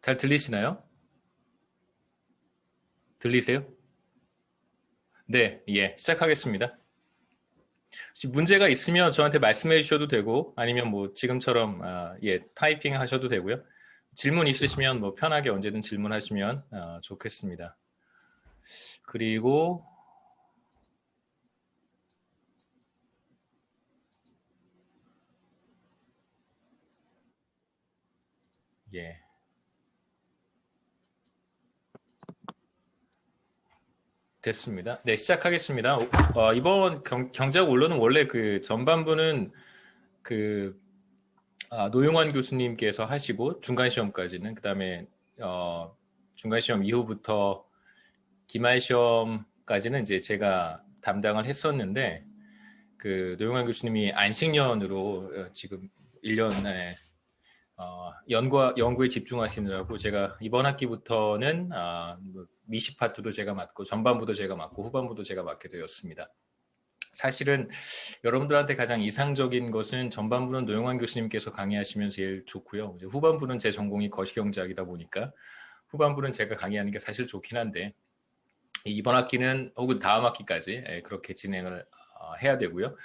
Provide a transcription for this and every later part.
잘 들리시나요? 들리세요? 네, 예, 시작하겠습니다. 혹시 문제가 있으면 저한테 말씀해 주셔도 되고, 아니면 뭐 지금처럼 예, 타이핑 하셔도 되고요. 질문 있으시면 뭐 편하게 언제든 질문하시면 좋겠습니다. 그리고 예, 됐습니다. 네, 시작하겠습니다. 이번 경제학 원론은 원래 그 전반부는 그 노용환 교수님께서 하시고 중간 시험까지는 그다음에 중간 시험 이후부터 기말 시험까지는 이제 제가 담당을 했었는데 그 노영환 교수님이 안식년으로 지금 1년에 연구에 집중하시느라고 제가 이번 학기부터는 뭐 미시 파트도 제가 맡고 전반부도 제가 맡고 후반부도 제가 맡게 되었습니다. 사실은 여러분들한테 가장 이상적인 것은 전반부는 노영환 교수님께서 강의하시면 제일 좋고요. 후반부는 제 전공이 거시경제학이다 보니까 후반부는 제가 강의하는 게 사실 좋긴 한데 이번 학기는 혹은 다음 학기까지 그렇게 진행을 해야 되고요.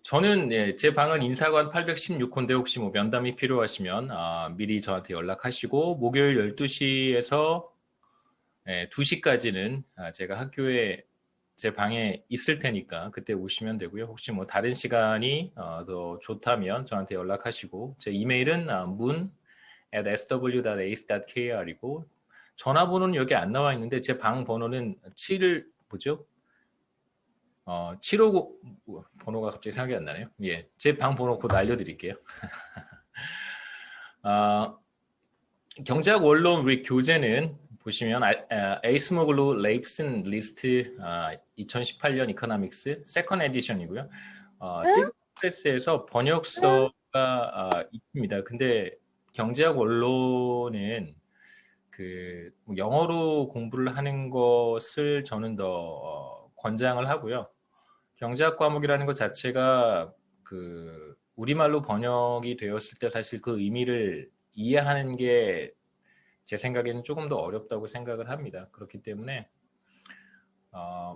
저는 제 방은 인사관 816호인데 혹시 뭐 면담이 필요하시면 미리 저한테 연락하시고 목요일 12시에서 2시까지는 제가 학교에 제 방에 있을 테니까 그때 오시면 되고요. 혹시 뭐 다른 시간이 더 좋다면 저한테 연락하시고 제 이메일은 moon@sw.ace.kr이고 전화번호는 여기 안 나와 있는데 제 방 번호는 759 번호가 갑자기 생각이 안 나네요. 예, 제 방 번호 곧 알려드릴게요. 경제학 원론 우리 교재는 보시면 에이스모글루 레입슨 리스트 2018년 이코노믹스 세컨 에디션이고요. 시그프레스에서 번역서가 있습니다. 근데 경제학 원론은 그 영어로 공부를 하는 것을 저는 더 권장을 하고요. 경제학 과목이라는 것 자체가 그 우리말로 번역이 되었을 때 사실 그 의미를 이해하는 게 제 생각에는 조금 더 어렵다고 생각을 합니다. 그렇기 때문에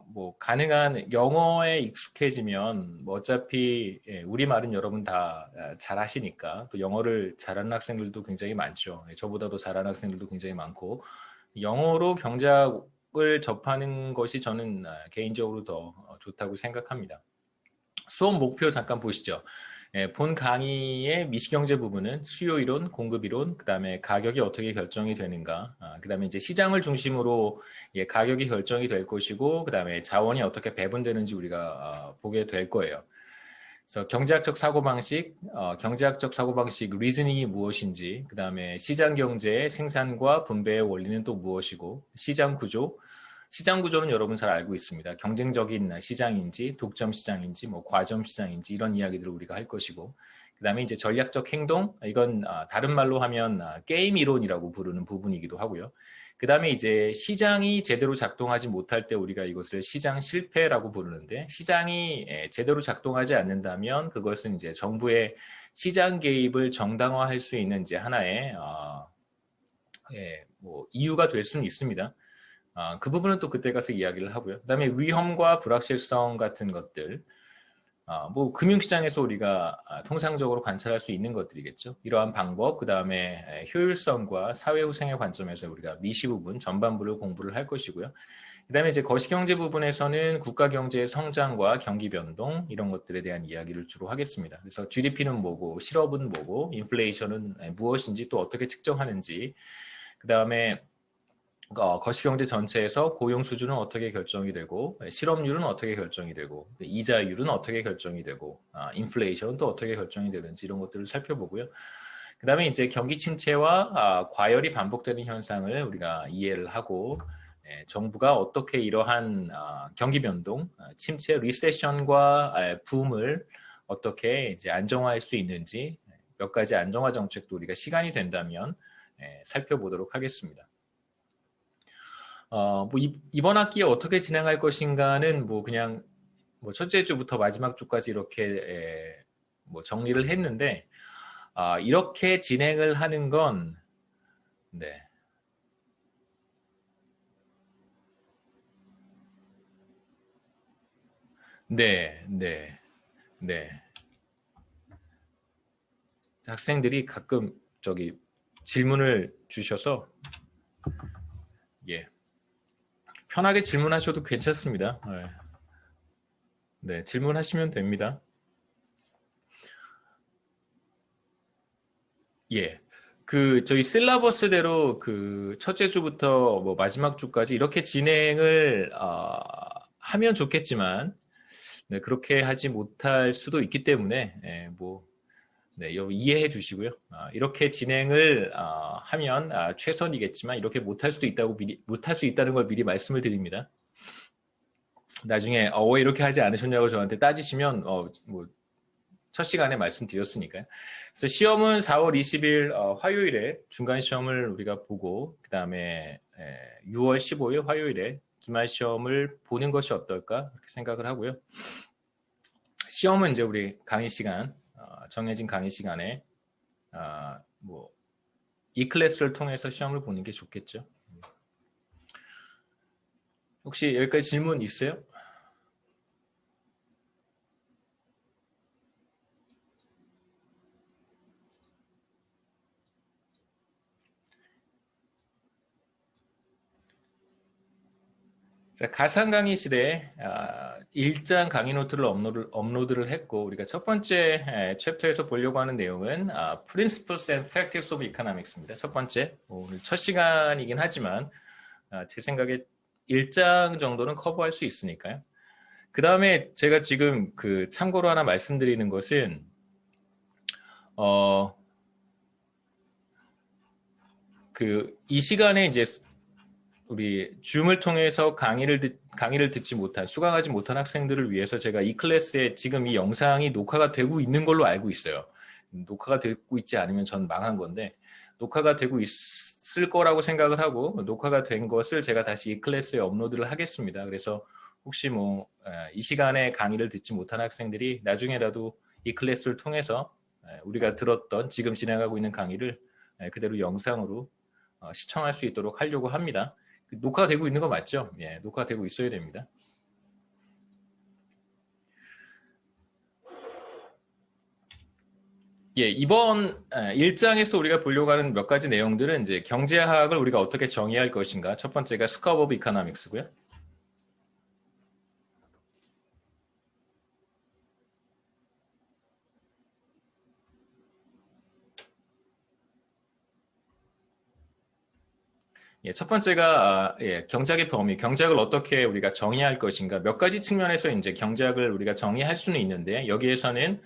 뭐 가능한 영어에 익숙해지면 뭐 어차피 우리말은 여러분 다 잘 하시니까 또 영어를 잘하는 학생들도 굉장히 많죠. 저보다도 잘하는 학생들도 굉장히 많고 영어로 경제학을 접하는 것이 저는 개인적으로 더 좋다고 생각합니다. 수업 목표 잠깐 보시죠. 본 강의의 미시경제 부분은 수요 이론, 공급 이론, 그 다음에 가격이 어떻게 결정이 되는가, 그 다음에 이제 시장을 중심으로 가격이 결정이 될 것이고, 그 다음에 자원이 어떻게 배분되는지 우리가 보게 될 거예요. 그래서 경제학적 사고방식, 경제학적 사고방식 리즈닝이 무엇인지, 그 다음에 시장 경제의 생산과 분배의 원리는 또 무엇이고, 시장 구조, 시장 구조는 여러분 잘 알고 있습니다. 경쟁적인 시장인지, 독점 시장인지, 뭐 과점 시장인지 이런 이야기들을 우리가 할 것이고, 그다음에 이제 전략적 행동, 이건 다른 말로 하면 게임 이론이라고 부르는 부분이기도 하고요. 그다음에 이제 시장이 제대로 작동하지 못할 때 우리가 이것을 시장 실패라고 부르는데 시장이 제대로 작동하지 않는다면 그것은 이제 정부의 시장 개입을 정당화할 수 있는 이제 하나의 뭐 이유가 될 수는 있습니다. 그 부분은 또 그때 가서 이야기를 하고요. 그다음에 위험과 불확실성 같은 것들, 뭐 금융시장에서 우리가 통상적으로 관찰할 수 있는 것들이겠죠. 이러한 방법, 그 다음에 효율성과 사회후생의 관점에서 우리가 미시 부분, 전반부를 공부를 할 것이고요. 그 다음에 이제 거시경제 부분에서는 국가 경제의 성장과 경기 변동 이런 것들에 대한 이야기를 주로 하겠습니다. 그래서 GDP는 뭐고, 실업은 뭐고, 인플레이션은 무엇인지 또 어떻게 측정하는지, 그 다음에 거시경제 전체에서 고용 수준은 어떻게 결정이 되고 실업률은 어떻게 결정이 되고 이자율은 어떻게 결정이 되고 인플레이션은 또 어떻게 결정이 되는지 이런 것들을 살펴보고요. 그 다음에 이제 경기 침체와 과열이 반복되는 현상을 우리가 이해를 하고 정부가 어떻게 이러한 경기 변동, 침체, 리세션과 붐을 어떻게 이제 안정화할 수 있는지 몇 가지 안정화 정책도 우리가 시간이 된다면 살펴보도록 하겠습니다. 뭐 이번 학기에 어떻게 진행할 것인가는 뭐 그냥 뭐 첫째 주부터 마지막 주까지 이렇게 뭐 정리를 했는데 이렇게 진행을 하는 건 네. 네, 네, 네. 학생들이 가끔 저기 질문을 주셔서 예, 편하게 질문하셔도 괜찮습니다. 네, 네, 질문하시면 됩니다. 예. 그 저희 실라버스대로 그 첫째 주부터 뭐 마지막 주까지 이렇게 진행을 하면 좋겠지만 네, 그렇게 하지 못할 수도 있기 때문에 뭐 네, 이해해 주시고요. 이렇게 진행을 하면 최선이겠지만 이렇게 못할 수도 있다고 못할 수 있다는 걸 미리 말씀을 드립니다. 나중에 왜 이렇게 하지 않으셨냐고 저한테 따지시면 뭐 첫 시간에 말씀드렸으니까요. 그래서 시험은 4월 20일 화요일에 중간 시험을 우리가 보고 그 다음에 6월 15일 화요일에 기말 시험을 보는 것이 어떨까 그렇게 생각을 하고요. 시험은 이제 우리 강의 시간 정해진 강의 시간에 뭐 이 클래스를 통해서 시험을 보는 게 좋겠죠. 혹시 여기까지 질문 있어요? 자, 가상 강의실에 일장 강의 노트를 업로드를 했고 우리가 첫 번째 챕터에서 보려고 하는 내용은 Principles and Practice of Economics입니다. 첫 번째, 오늘 첫 시간이긴 하지만 제 생각에 1장 정도는 커버할 수 있으니까요. 그 다음에 제가 지금 그 참고로 하나 말씀드리는 것은 그 이 시간에 이제 우리 줌을 통해서 강의를 듣지 못한, 수강하지 못한 학생들을 위해서 제가 이 클래스에 지금 이 영상이 녹화가 되고 있는 걸로 알고 있어요. 녹화가 되고 있지 않으면 전 망한 건데 녹화가 되고 있을 거라고 생각을 하고 녹화가 된 것을 제가 다시 이 클래스에 업로드를 하겠습니다. 그래서 혹시 뭐 이 시간에 강의를 듣지 못한 학생들이 나중에라도 이 클래스를 통해서 우리가 들었던 지금 진행하고 있는 강의를 그대로 영상으로 시청할 수 있도록 하려고 합니다. 녹화가 되고 있는 거 맞죠? 예, 녹화가 되고 있어야 됩니다. 예, 이번 1장에서 우리가 보려고 하는 몇 가지 내용들은 이제 경제학을 우리가 어떻게 정의할 것인가. 첫 번째가 스코프 오브 이코노믹스고요. 예, 첫 번째가 경제학의 범위, 경제학을 어떻게 우리가 정의할 것인가. 몇 가지 측면에서 이제 경제학을 우리가 정의할 수는 있는데 여기에서는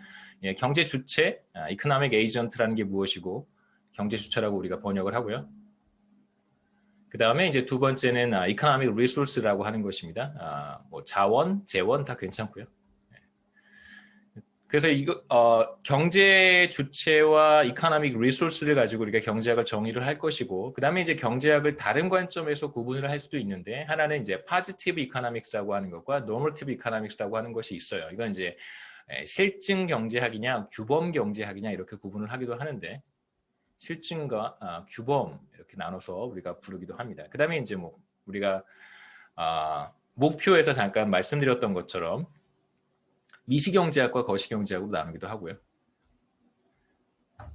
경제 주체, 이코노믹 에이전트라는 게 무엇이고 경제 주체라고 우리가 번역을 하고요. 그 다음에 이제 두 번째는 economic resource라고 하는 것입니다. 뭐 자원, 재원 다 괜찮고요. 그래서 이거 경제 주체와 economic resource를 가지고 우리가 경제학을 정의를 할 것이고, 그 다음에 이제 경제학을 다른 관점에서 구분을 할 수도 있는데 하나는 이제 positive economics라고 하는 것과 normative economics라고 하는 것이 있어요. 이건 이제 실증 경제학이냐 규범 경제학이냐 이렇게 구분을 하기도 하는데. 실증과 규범 이렇게 나눠서 우리가 부르기도 합니다. 그 다음에 이제 뭐 우리가 목표에서 잠깐 말씀드렸던 것처럼 미시경제학과 거시경제학으로 나누기도 하고요.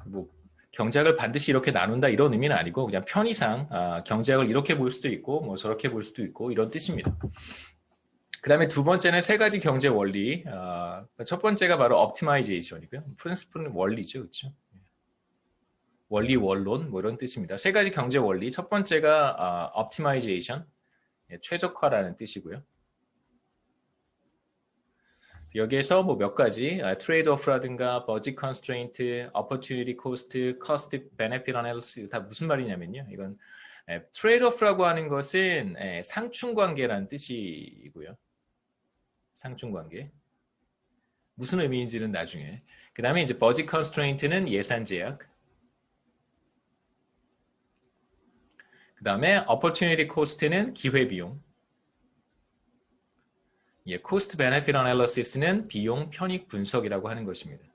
뭐 경제학을 반드시 이렇게 나눈다 이런 의미는 아니고 그냥 편의상 경제학을 이렇게 볼 수도 있고 뭐 저렇게 볼 수도 있고 이런 뜻입니다. 그 다음에 두 번째는 세 가지 경제 원리. 첫 번째가 바로 옵티마이제이션이고요. 프린시플은 원리죠, 그렇죠? 원리, 원론 뭐 이런 뜻입니다. 세 가지 경제 원리. 첫 번째가 optimization, 최적화라는 뜻이고요. 여기에서 뭐 몇 가지 트레이드-오프라든가 budget constraint, opportunity cost, cost benefit analysis 다 무슨 말이냐면요. 이건 트레이드-오프라고 하는 것은 상충관계라는 뜻이고요. 상충관계. 무슨 의미인지는 나중에. 그 다음에 이제 budget constraint는 예산 제약. 그 다음에 opportunity cost는 기회비용. cost benefit analysis는 비용 편익 분석이라고 하는 것입니다.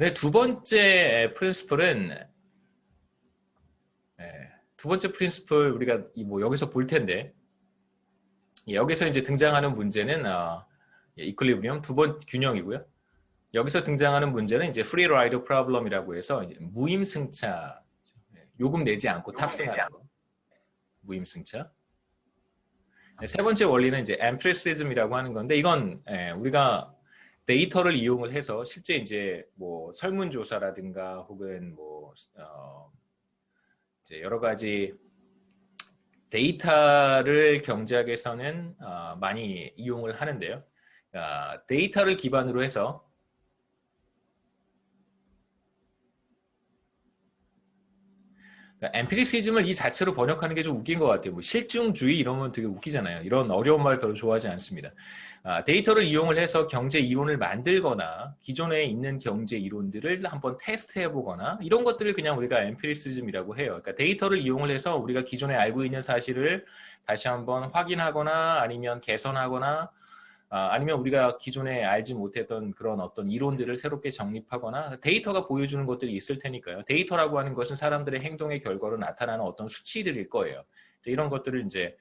근데 두 번째 프린시플은 두 번째 프린시플 우리가 뭐 여기서 볼 텐데 여기서 이제 등장하는 문제는 이퀄리브리엄 두 번 균형이고요. 여기서 등장하는 문제는 이제 프리 라이더 프로블럼이라고 해서 무임승차 요금 내지 않고 탑승하는 거. 무임승차. 세 번째 원리는 이제 엠피리시즘이라고 하는 건데 이건 우리가 데이터를 이용을 해서 실제 이제 뭐 설문조사라든가 혹은 뭐 이제 여러 가지 데이터를 경제학에서는 많이 이용을 하는데요. 데이터를 기반으로 해서 엠피리시즘을 이 자체로 번역하는 게 좀 웃긴 것 같아요. 뭐 실증주의 이러면 되게 웃기잖아요. 이런 어려운 말 별로 좋아하지 않습니다. 데이터를 이용을 해서 경제 이론을 만들거나 기존에 있는 경제 이론들을 한번 테스트해 보거나 이런 것들을 그냥 우리가 엠피리시즘이라고 해요. 그러니까 데이터를 이용을 해서 우리가 기존에 알고 있는 사실을 다시 한번 확인하거나 아니면 개선하거나 아니면 우리가 기존에 알지 못했던 그런 어떤 이론들을 새롭게 정립하거나 데이터가 보여주는 것들이 있을 테니까요. 데이터라고 하는 것은 사람들의 행동의 결과로 나타나는 어떤 수치들일 거예요. 이런 것들을 이제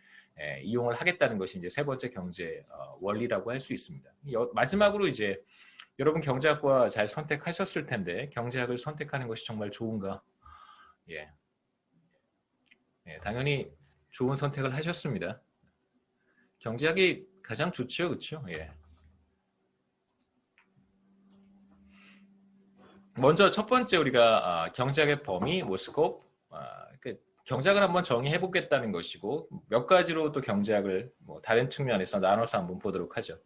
이용을 하겠다는 것이 이제 세 번째 경제 원리라고 할 수 있습니다. 마지막으로 이제 여러분 경제학과 잘 선택하셨을 텐데 경제학을 선택하는 것이 정말 좋은가? 예, 당연히 좋은 선택을 하셨습니다. 경제학이 가장 좋죠, 그렇죠? 예. 먼저 첫 번째 우리가 경제학의 범위, 뭐 스코프, 경제학을 한번 정의해 보겠다는 것이고 몇 가지로 또 경제학을 뭐 다른 측면에서 나눠서 한번 보도록 하죠.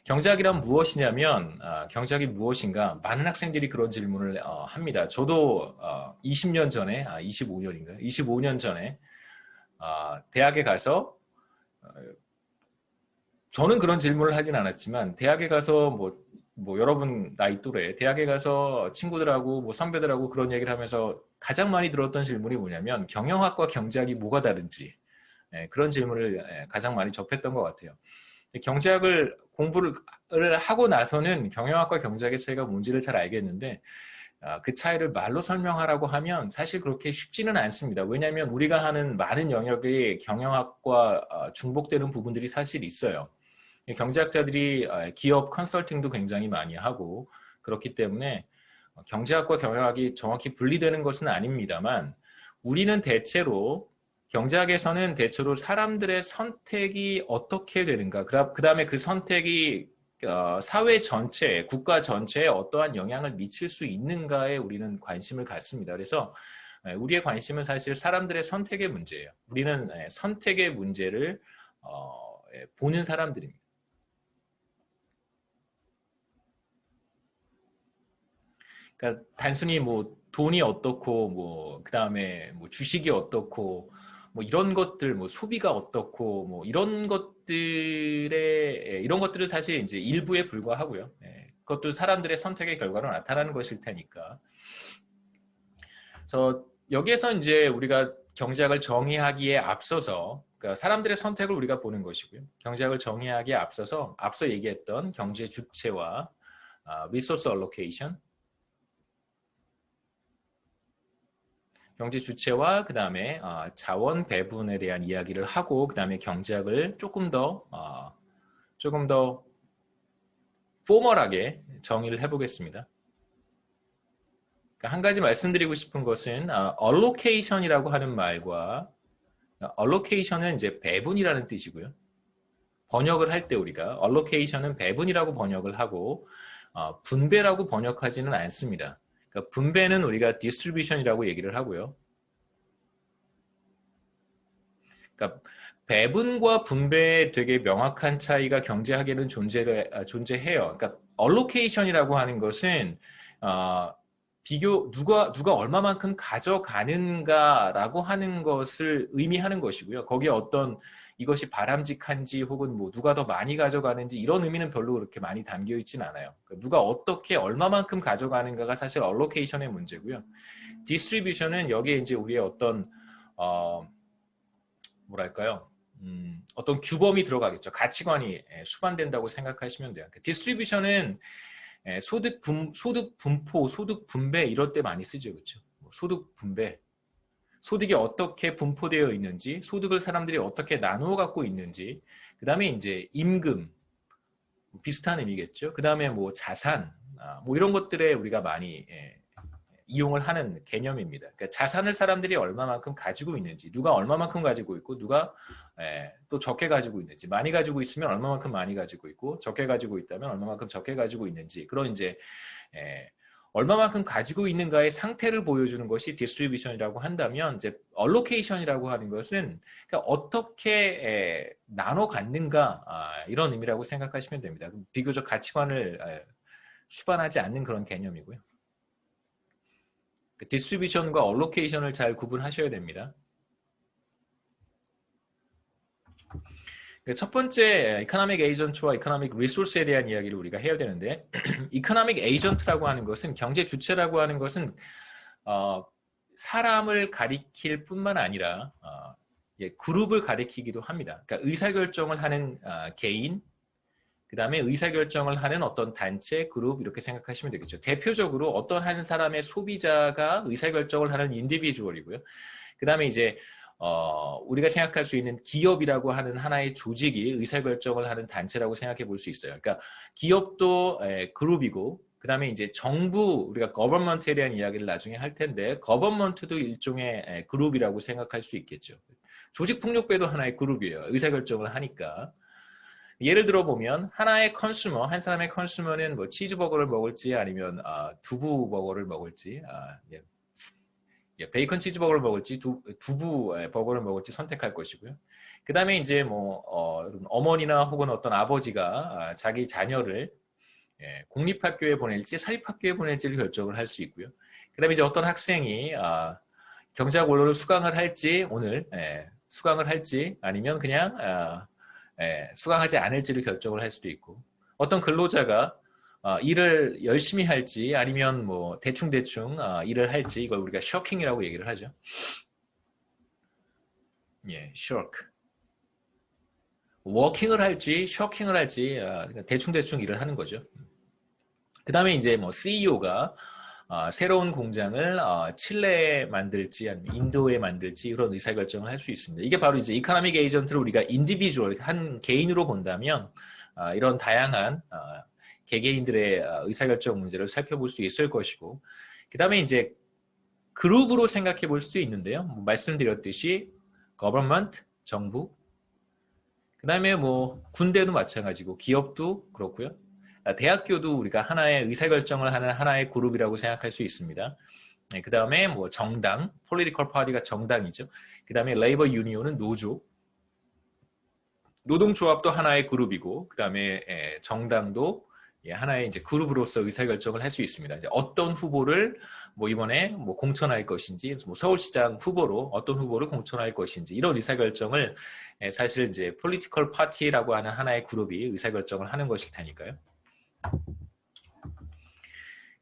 경제학이란 무엇이냐면 경제학이 무엇인가 많은 학생들이 그런 질문을 합니다. 저도 20년 전에 25년인가요? 25년 전에 대학에 가서 저는 그런 질문을 하진 않았지만 대학에 가서 뭐 여러분 나이 또래 대학에 가서 친구들하고 뭐 선배들하고 그런 얘기를 하면서 가장 많이 들었던 질문이 뭐냐면 경영학과 경제학이 뭐가 다른지 그런 질문을 가장 많이 접했던 것 같아요. 경제학을 공부를 하고 나서는 경영학과 경제학의 차이가 뭔지를 잘 알겠는데 그 차이를 말로 설명하라고 하면 사실 그렇게 쉽지는 않습니다. 왜냐하면 우리가 하는 많은 영역의 경영학과 중복되는 부분들이 사실 있어요. 경제학자들이 기업 컨설팅도 굉장히 많이 하고 그렇기 때문에 경제학과 경영학이 정확히 분리되는 것은 아닙니다만 우리는 대체로 경제학에서는 대체로 사람들의 선택이 어떻게 되는가 그 다음에 그 선택이 사회 전체에 국가 전체에 어떠한 영향을 미칠 수 있는가에 우리는 관심을 갖습니다. 그래서 우리의 관심은 사실 사람들의 선택의 문제예요. 우리는 선택의 문제를 보는 사람들입니다. 그러니까 단순히 뭐 돈이 어떻고 뭐 그다음에 뭐 주식이 어떻고 뭐 이런 것들 뭐 소비가 어떻고 뭐 이런 것들을 사실 이제 일부에 불과하고요. 그것도 사람들의 선택의 결과로 나타나는 것일 테니까. 그래서 여기에서 이제 우리가 경제학을 정의하기에 앞서서 그러니까 사람들의 선택을 우리가 보는 것이고요. 경제학을 정의하기에 앞서서 앞서 얘기했던 경제 주체와 resource allocation 경제 주체와 그 다음에 자원 배분에 대한 이야기를 하고 그 다음에 경제학을 조금 더 포멀하게 정의를 해보겠습니다. 그러니까 한 가지 말씀드리고 싶은 것은 allocation이라고 하는 말과 allocation은 이제 배분이라는 뜻이고요. 번역을 할 때 우리가 allocation은 배분이라고 번역을 하고 분배라고 번역하지는 않습니다. 그러니까 분배는 우리가 distribution이라고 얘기를 하고요. 그러니까 배분과 분배에 되게 명확한 차이가 경제학에는 존재해요. 그러니까 allocation이라고 하는 것은 누가 얼마만큼 가져가는가라고 하는 것을 의미하는 것이고요. 거기에 어떤 이것이 바람직한지 혹은 뭐 누가 더 많이 가져가는지 이런 의미는 별로 그렇게 많이 담겨 있지는 않아요. 그러니까 누가 어떻게 얼마만큼 가져가는가가 사실 allocation의 문제고요. distribution은 여기에 이제 우리의 어떤 뭐랄까요? 어떤 규범이 들어가겠죠. 가치관이 수반된다고 생각하시면 돼요. 디스트리뷰션은 소득 분포, 소득 분배 이럴 때 많이 쓰죠. 그렇죠? 소득 분배. 소득이 어떻게 분포되어 있는지, 소득을 사람들이 어떻게 나누어 갖고 있는지, 그 다음에 이제 임금, 비슷한 의미겠죠. 그 다음에 뭐 자산, 뭐 이런 것들에 우리가 많이 이용을 하는 개념입니다. 그러니까 자산을 사람들이 얼마만큼 가지고 있는지, 누가 얼마만큼 가지고 있고, 누가 또 적게 가지고 있는지, 많이 가지고 있으면 얼마만큼 많이 가지고 있고, 적게 가지고 있다면 얼마만큼 적게 가지고 있는지, 그런 이제 얼마만큼 가지고 있는가의 상태를 보여주는 것이 디스트리뷰션이라고 한다면, 이제 얼로케이션이라고 하는 것은 그러니까 어떻게 나눠 갖는가 이런 의미라고 생각하시면 됩니다. 비교적 가치관을 수반하지 않는 그런 개념이고요. 디스트리뷰션과 얼로케이션을 잘 구분하셔야 됩니다. 첫 번째 이코노믹 에이전트와 이코노믹 리소스에 대한 이야기를 우리가 해야 되는데, 이코노믹 에이전트라고 하는 것은, 경제 주체라고 하는 것은 사람을 가리킬 뿐만 아니라 그룹을 가리키기도 합니다. 그러니까 의사결정을 하는 개인, 그 다음에 의사결정을 하는 어떤 단체, 그룹 이렇게 생각하시면 되겠죠. 대표적으로 어떤 한 사람의 소비자가 의사결정을 하는 인디비주얼이고요. 그 다음에 이제 우리가 생각할 수 있는 기업이라고 하는 하나의 조직이 의사결정을 하는 단체라고 생각해 볼 수 있어요. 그러니까 기업도 그룹이고, 그 다음에 이제 정부, 우리가 거버먼트에 대한 이야기를 나중에 할 텐데, 거버먼트도 일종의 그룹이라고 생각할 수 있겠죠. 조직폭력배도 하나의 그룹이에요. 의사결정을 하니까. 예를 들어 보면 하나의 컨슈머, 한 사람의 컨슈머는 뭐 치즈버거를 먹을지 아니면 두부 버거를 먹을지, 베이컨 치즈버거를 먹을지 두부 버거를 먹을지 선택할 것이고요. 그 다음에 이제 뭐 어머니나 혹은 어떤 아버지가 자기 자녀를 공립학교에 보낼지 사립학교에 보낼지를 결정을 할 수 있고요. 그 다음에 이제 어떤 학생이 경제학 원로를 수강을 할지 오늘 수강을 할지 아니면 그냥 수강하지 않을지를 결정을 할 수도 있고, 어떤 근로자가 일을 열심히 할지 아니면 뭐 대충대충 일을 할지, 이걸 우리가 쇼킹이라고 얘기를 하죠. 쇼크. 워킹을 할지 쇼킹을 할지 대충대충 일을 하는 거죠. 그 다음에 이제 뭐 CEO가 새로운 공장을 칠레에 만들지 아니면 인도에 만들지 이런 의사결정을 할 수 있습니다. 이게 바로 이제 이코노믹 에이전트를 우리가 인디비주얼, 한 개인으로 본다면 이런 다양한 개개인들의 의사결정 문제를 살펴볼 수 있을 것이고, 그 다음에 이제 그룹으로 생각해 볼 수도 있는데요. 뭐 말씀드렸듯이 government, 정부, 그 다음에 뭐 군대도 마찬가지고 기업도 그렇고요. 대학교도 우리가 하나의 의사결정을 하는 하나의 그룹이라고 생각할 수 있습니다. 그 다음에 뭐 정당, political party가 정당이죠. 그 다음에 레이버 유니온은 노조, 노동조합도 하나의 그룹이고, 그 다음에 정당도 하나의 이제 그룹으로서 의사결정을 할 수 있습니다. 이제 어떤 후보를 뭐 이번에 뭐 공천할 것인지, 뭐 서울시장 후보로 어떤 후보를 공천할 것인지 이런 의사결정을 사실 이제 political party라고 하는 하나의 그룹이 의사결정을 하는 것일 테니까요.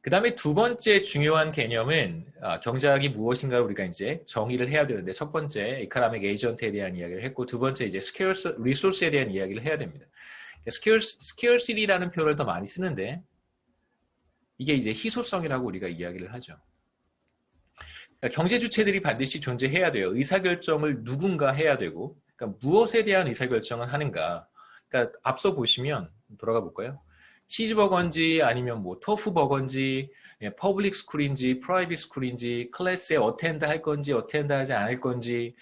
그 다음에 두 번째 중요한 개념은 경제학이 무엇인가를 우리가 이제 정의를 해야 되는데, 첫 번째 이코노믹 에이전트에 대한 이야기를 했고, 두 번째 이제 scarce resource에 대한 이야기를 해야 됩니다. scarcity라는 표현을 더 많이 쓰는데 이게 이제 희소성이라고 우리가 이야기를 하죠. 그러니까 경제 주체들이 반드시 존재해야 돼요. 의사결정을 누군가 해야 되고, 그러니까 무엇에 대한 의사결정을 하는가. 그러니까 앞서 보시면 돌아가 볼까요? 치즈버거인지 아니면 뭐 토프버거인지, 퍼블릭 스쿨인지 프라이빗 스쿨인지, 클래스에 어텐드 할 건지 어텐드 하지 않을 건지,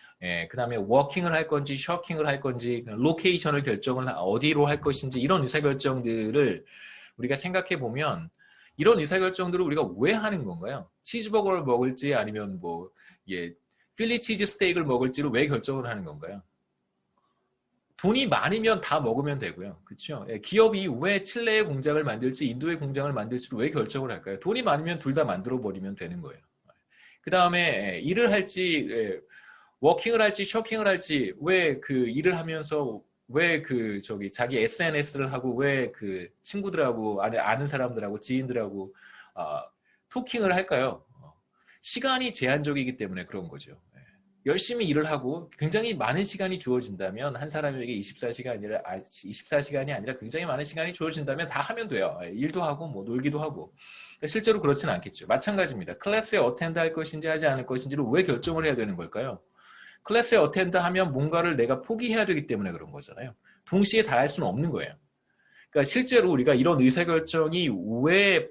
그 다음에 워킹을 할 건지 쇼킹을 할 건지, 로케이션을 결정을 어디로 할 것인지, 이런 의사결정들을 우리가 생각해 보면 이런 의사결정들을 우리가 왜 하는 건가요? 치즈버거를 먹을지 아니면 뭐 필리 치즈 스테이크를 먹을지를 왜 결정을 하는 건가요? 돈이 많으면 다 먹으면 되고요. 그렇죠? 기업이 왜 칠레의 공장을 만들지 인도의 공장을 만들지를 왜 결정을 할까요? 돈이 많으면 둘 다 만들어 버리면 되는 거예요. 그 다음에 일을 할지 워킹을 할지 쇼킹을 할지, 왜 그 일을 하면서 왜 그 자기 SNS를 하고 왜 그 친구들하고 아는 사람들하고 지인들하고 토킹을 할까요? 시간이 제한적이기 때문에 그런 거죠. 열심히 일을 하고 굉장히 많은 시간이 주어진다면 한 사람에게 24시간이 아니라 굉장히 많은 시간이 주어진다면 다 하면 돼요. 일도 하고 뭐 놀기도 하고. 그러니까 실제로 그렇지는 않겠죠. 마찬가지입니다. 클래스에 어텐드 할 것인지 하지 않을 것인지를 왜 결정을 해야 되는 걸까요? 클래스에 어텐드 하면 뭔가를 내가 포기해야 되기 때문에 그런 거잖아요. 동시에 다 할 수는 없는 거예요. 그러니까 실제로 우리가 이런 의사결정이 왜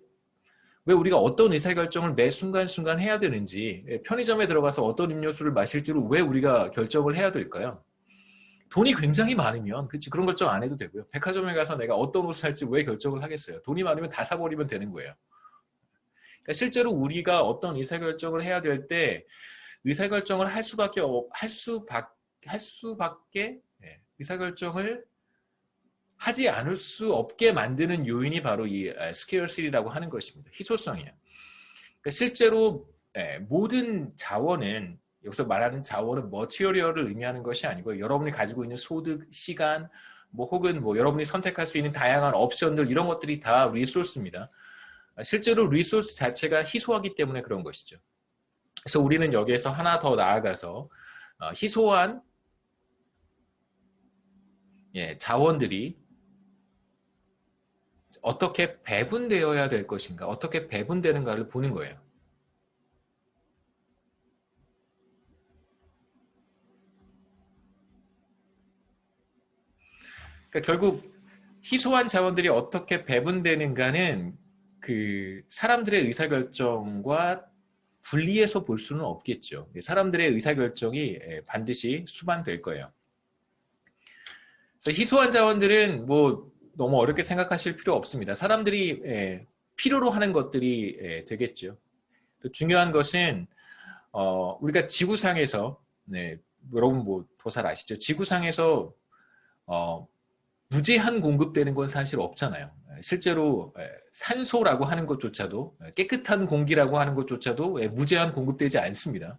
우리가 어떤 의사결정을 매 순간순간 해야 되는지, 편의점에 들어가서 어떤 음료수를 마실지를 왜 우리가 결정을 해야 될까요? 돈이 굉장히 많으면 그치 그런 결정 안 해도 되고요. 백화점에 가서 내가 어떤 옷을 살지 왜 결정을 하겠어요? 돈이 많으면 다 사버리면 되는 거예요. 그러니까 실제로 우리가 어떤 의사결정을 해야 될 때 의사결정을 할 수밖에 의사결정을 하지 않을 수 없게 만드는 요인이 바로 이 scarcity라고 하는 것입니다. 희소성이에요. 그러니까 실제로 모든 자원은 여기서 말하는 자원은 머티리얼을 의미하는 것이 아니고 여러분이 가지고 있는 소득, 시간, 뭐 혹은 뭐 여러분이 선택할 수 있는 다양한 옵션들 이런 것들이 다 리소스입니다. 실제로 리소스 자체가 희소하기 때문에 그런 것이죠. 그래서 우리는 여기에서 하나 더 나아가서 희소한 자원들이 어떻게 배분되어야 될 것인가, 어떻게 배분되는가를 보는 거예요. 그러니까 결국 희소한 자원들이 어떻게 배분되는가는 그 사람들의 의사결정과 분리해서 볼 수는 없겠죠. 사람들의 의사결정이 반드시 수반될 거예요. 그래서 희소한 자원들은 뭐 너무 어렵게 생각하실 필요 없습니다. 사람들이 필요로 하는 것들이 되겠죠. 또 중요한 것은 우리가 지구상에서 여러분 뭐 도살 아시죠? 지구상에서 무제한 공급되는 건 사실 없잖아요. 실제로 산소라고 하는 것조차도 깨끗한 공기라고 하는 것조차도 무제한 공급되지 않습니다.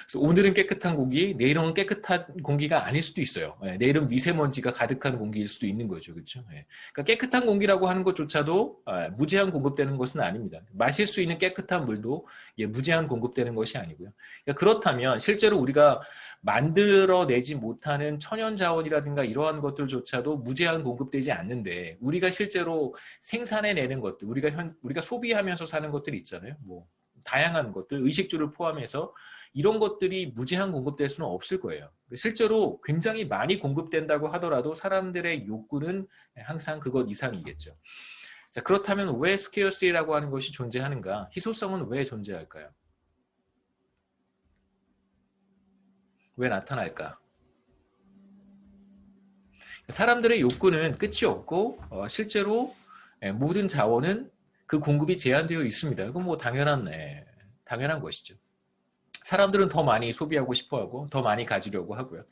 그래서 오늘은 깨끗한 공기, 내일은 깨끗한 공기가 아닐 수도 있어요. 내일은 미세먼지가 가득한 공기일 수도 있는 거죠. 그렇죠? 그러니까 깨끗한 공기라고 하는 것조차도 무제한 공급되는 것은 아닙니다. 마실 수 있는 깨끗한 물도 무제한 공급되는 것이 아니고요. 그러니까 그렇다면 실제로 우리가 만들어내지 못하는 천연자원이라든가 이러한 것들조차도 무제한 공급되지 않는데 우리가 실제로 생산해내는 것들, 우리가 소비하면서 사는 것들이 있잖아요. 뭐 다양한 것들, 의식주를 포함해서 이런 것들이 무제한 공급될 수는 없을 거예요. 실제로 굉장히 많이 공급된다고 하더라도 사람들의 욕구는 항상 그것 이상이겠죠. 자, 그렇다면 왜 scarcity라고 하는 것이 존재하는가? 희소성은 왜 존재할까요? 왜 나타날까? 사람들의 욕구는 끝이 없고 실제로 모든 자원은 그 공급이 제한되어 있습니다. 이건 뭐 당연한 것이죠. 사람들은 더 많이 소비하고 싶어하고 더 많이 가지려고 하고요.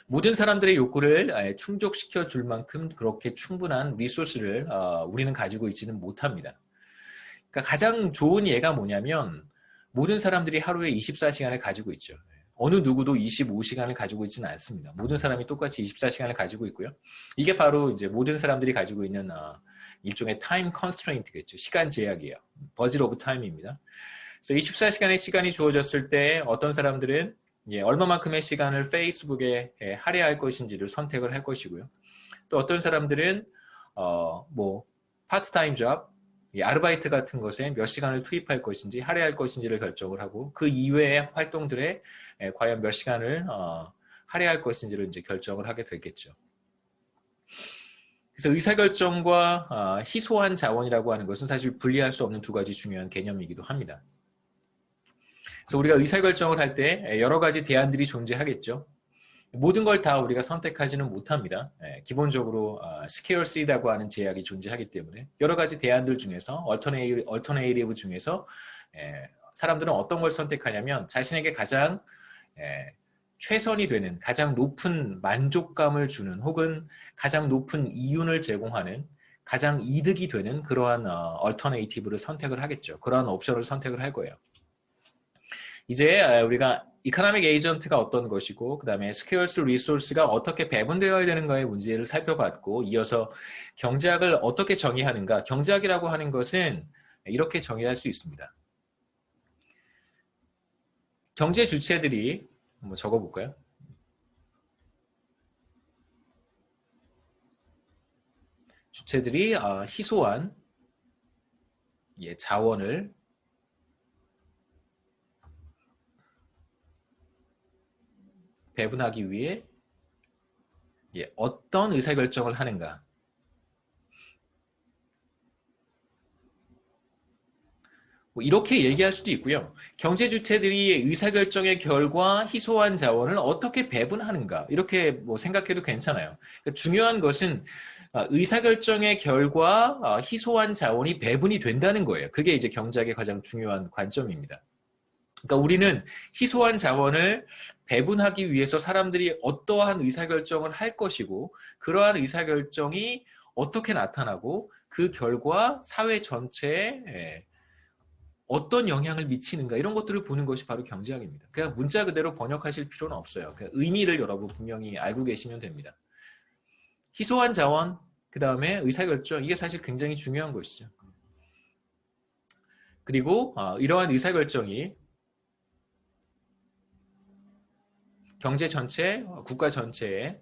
모든 사람들의 욕구를 충족시켜 줄 만큼 그렇게 충분한 리소스를 우리는 가지고 있지는 못합니다. 그러니까 가장 좋은 예가 뭐냐면 모든 사람들이 하루에 24시간을 가지고 있죠. 어느 누구도 25시간을 가지고 있지는 않습니다. 모든 사람이 똑같이 24시간을 가지고 있고요. 이게 바로 이제 모든 사람들이 가지고 있는 일종의 타임 컨스트레인트겠죠. 시간 제약이에요. 버짓 오브 타임입니다. 그래서 24시간의 시간이 주어졌을 때 어떤 사람들은 얼마만큼의 시간을 페이스북에 할애할 것인지를 선택을 할 것이고요. 또 어떤 사람들은 뭐 파트타임 잡, 아르바이트 같은 것에 몇 시간을 투입할 것인지 할애할 것인지를 결정을 하고 그 이외의 활동들에 과연 몇 시간을 할애할 것인지를 이제 결정을 하게 되겠죠. 그래서 의사결정과 희소한 자원이라고 하는 것은 사실 분리할 수 없는 두 가지 중요한 개념이기도 합니다. 그래서 우리가 의사결정을 할 때 여러 가지 대안들이 존재하겠죠. 모든 걸 다 우리가 선택하지는 못합니다. 기본적으로 scarcity라고 하는 제약이 존재하기 때문에 여러 가지 대안들 중에서 alternative 중에서 사람들은 어떤 걸 선택하냐면 자신에게 가장 최선이 되는 가장 높은 만족감을 주는 혹은 가장 높은 이윤을 제공하는 가장 이득이 되는 그러한 alternative를 선택을 하겠죠. 그러한 옵션을 선택을 할 거예요. 이제 우리가 이코노믹 에이전트가 어떤 것이고 그 다음에 스케일스 리소스가 어떻게 배분되어야 되는가의 문제를 살펴봤고 이어서 경제학을 어떻게 정의하는가. 경제학이라고 하는 것은 이렇게 정의할 수 있습니다. 경제 주체들이 한번 적어볼까요? 주체들이 희소한 자원을 배분하기 위해 어떤 의사결정을 하는가. 뭐 이렇게 얘기할 수도 있고요. 경제 주체들이 의사결정의 결과 희소한 자원을 어떻게 배분하는가 이렇게 뭐 생각해도 괜찮아요. 그러니까 중요한 것은 의사결정의 결과 희소한 자원이 배분이 된다는 거예요. 그게 이제 경제학의 가장 중요한 관점입니다. 그러니까 우리는 희소한 자원을 배분하기 위해서 사람들이 어떠한 의사결정을 할 것이고 그러한 의사결정이 어떻게 나타나고 그 결과 사회 전체에 어떤 영향을 미치는가 이런 것들을 보는 것이 바로 경제학입니다. 그냥 문자 그대로 번역하실 필요는 없어요. 그냥 의미를 여러분 분명히 알고 계시면 됩니다. 희소한 자원, 그 다음에 의사결정, 이게 사실 굉장히 중요한 것이죠. 그리고 이러한 의사결정이 경제 전체, 국가 전체에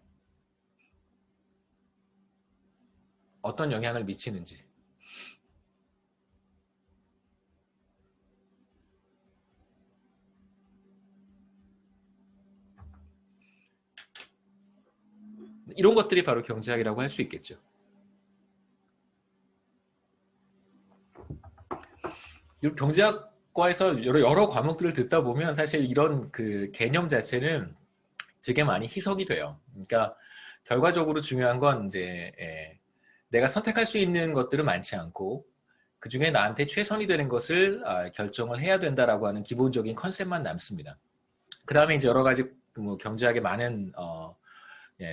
어떤 영향을 미치는지. 이런 것들이 바로 경제학이라고 할 수 있겠죠. 경제학과에서 여러 과목들을 듣다 보면 사실 이런 그 개념 자체는 되게 많이 희석이 돼요. 그러니까 결과적으로 중요한 건 이제 내가 선택할 수 있는 것들은 많지 않고 그 중에 나한테 최선이 되는 것을 결정을 해야 된다라고 하는 기본적인 컨셉만 남습니다. 그 다음에 이제 여러 가지 뭐 경제학의 많은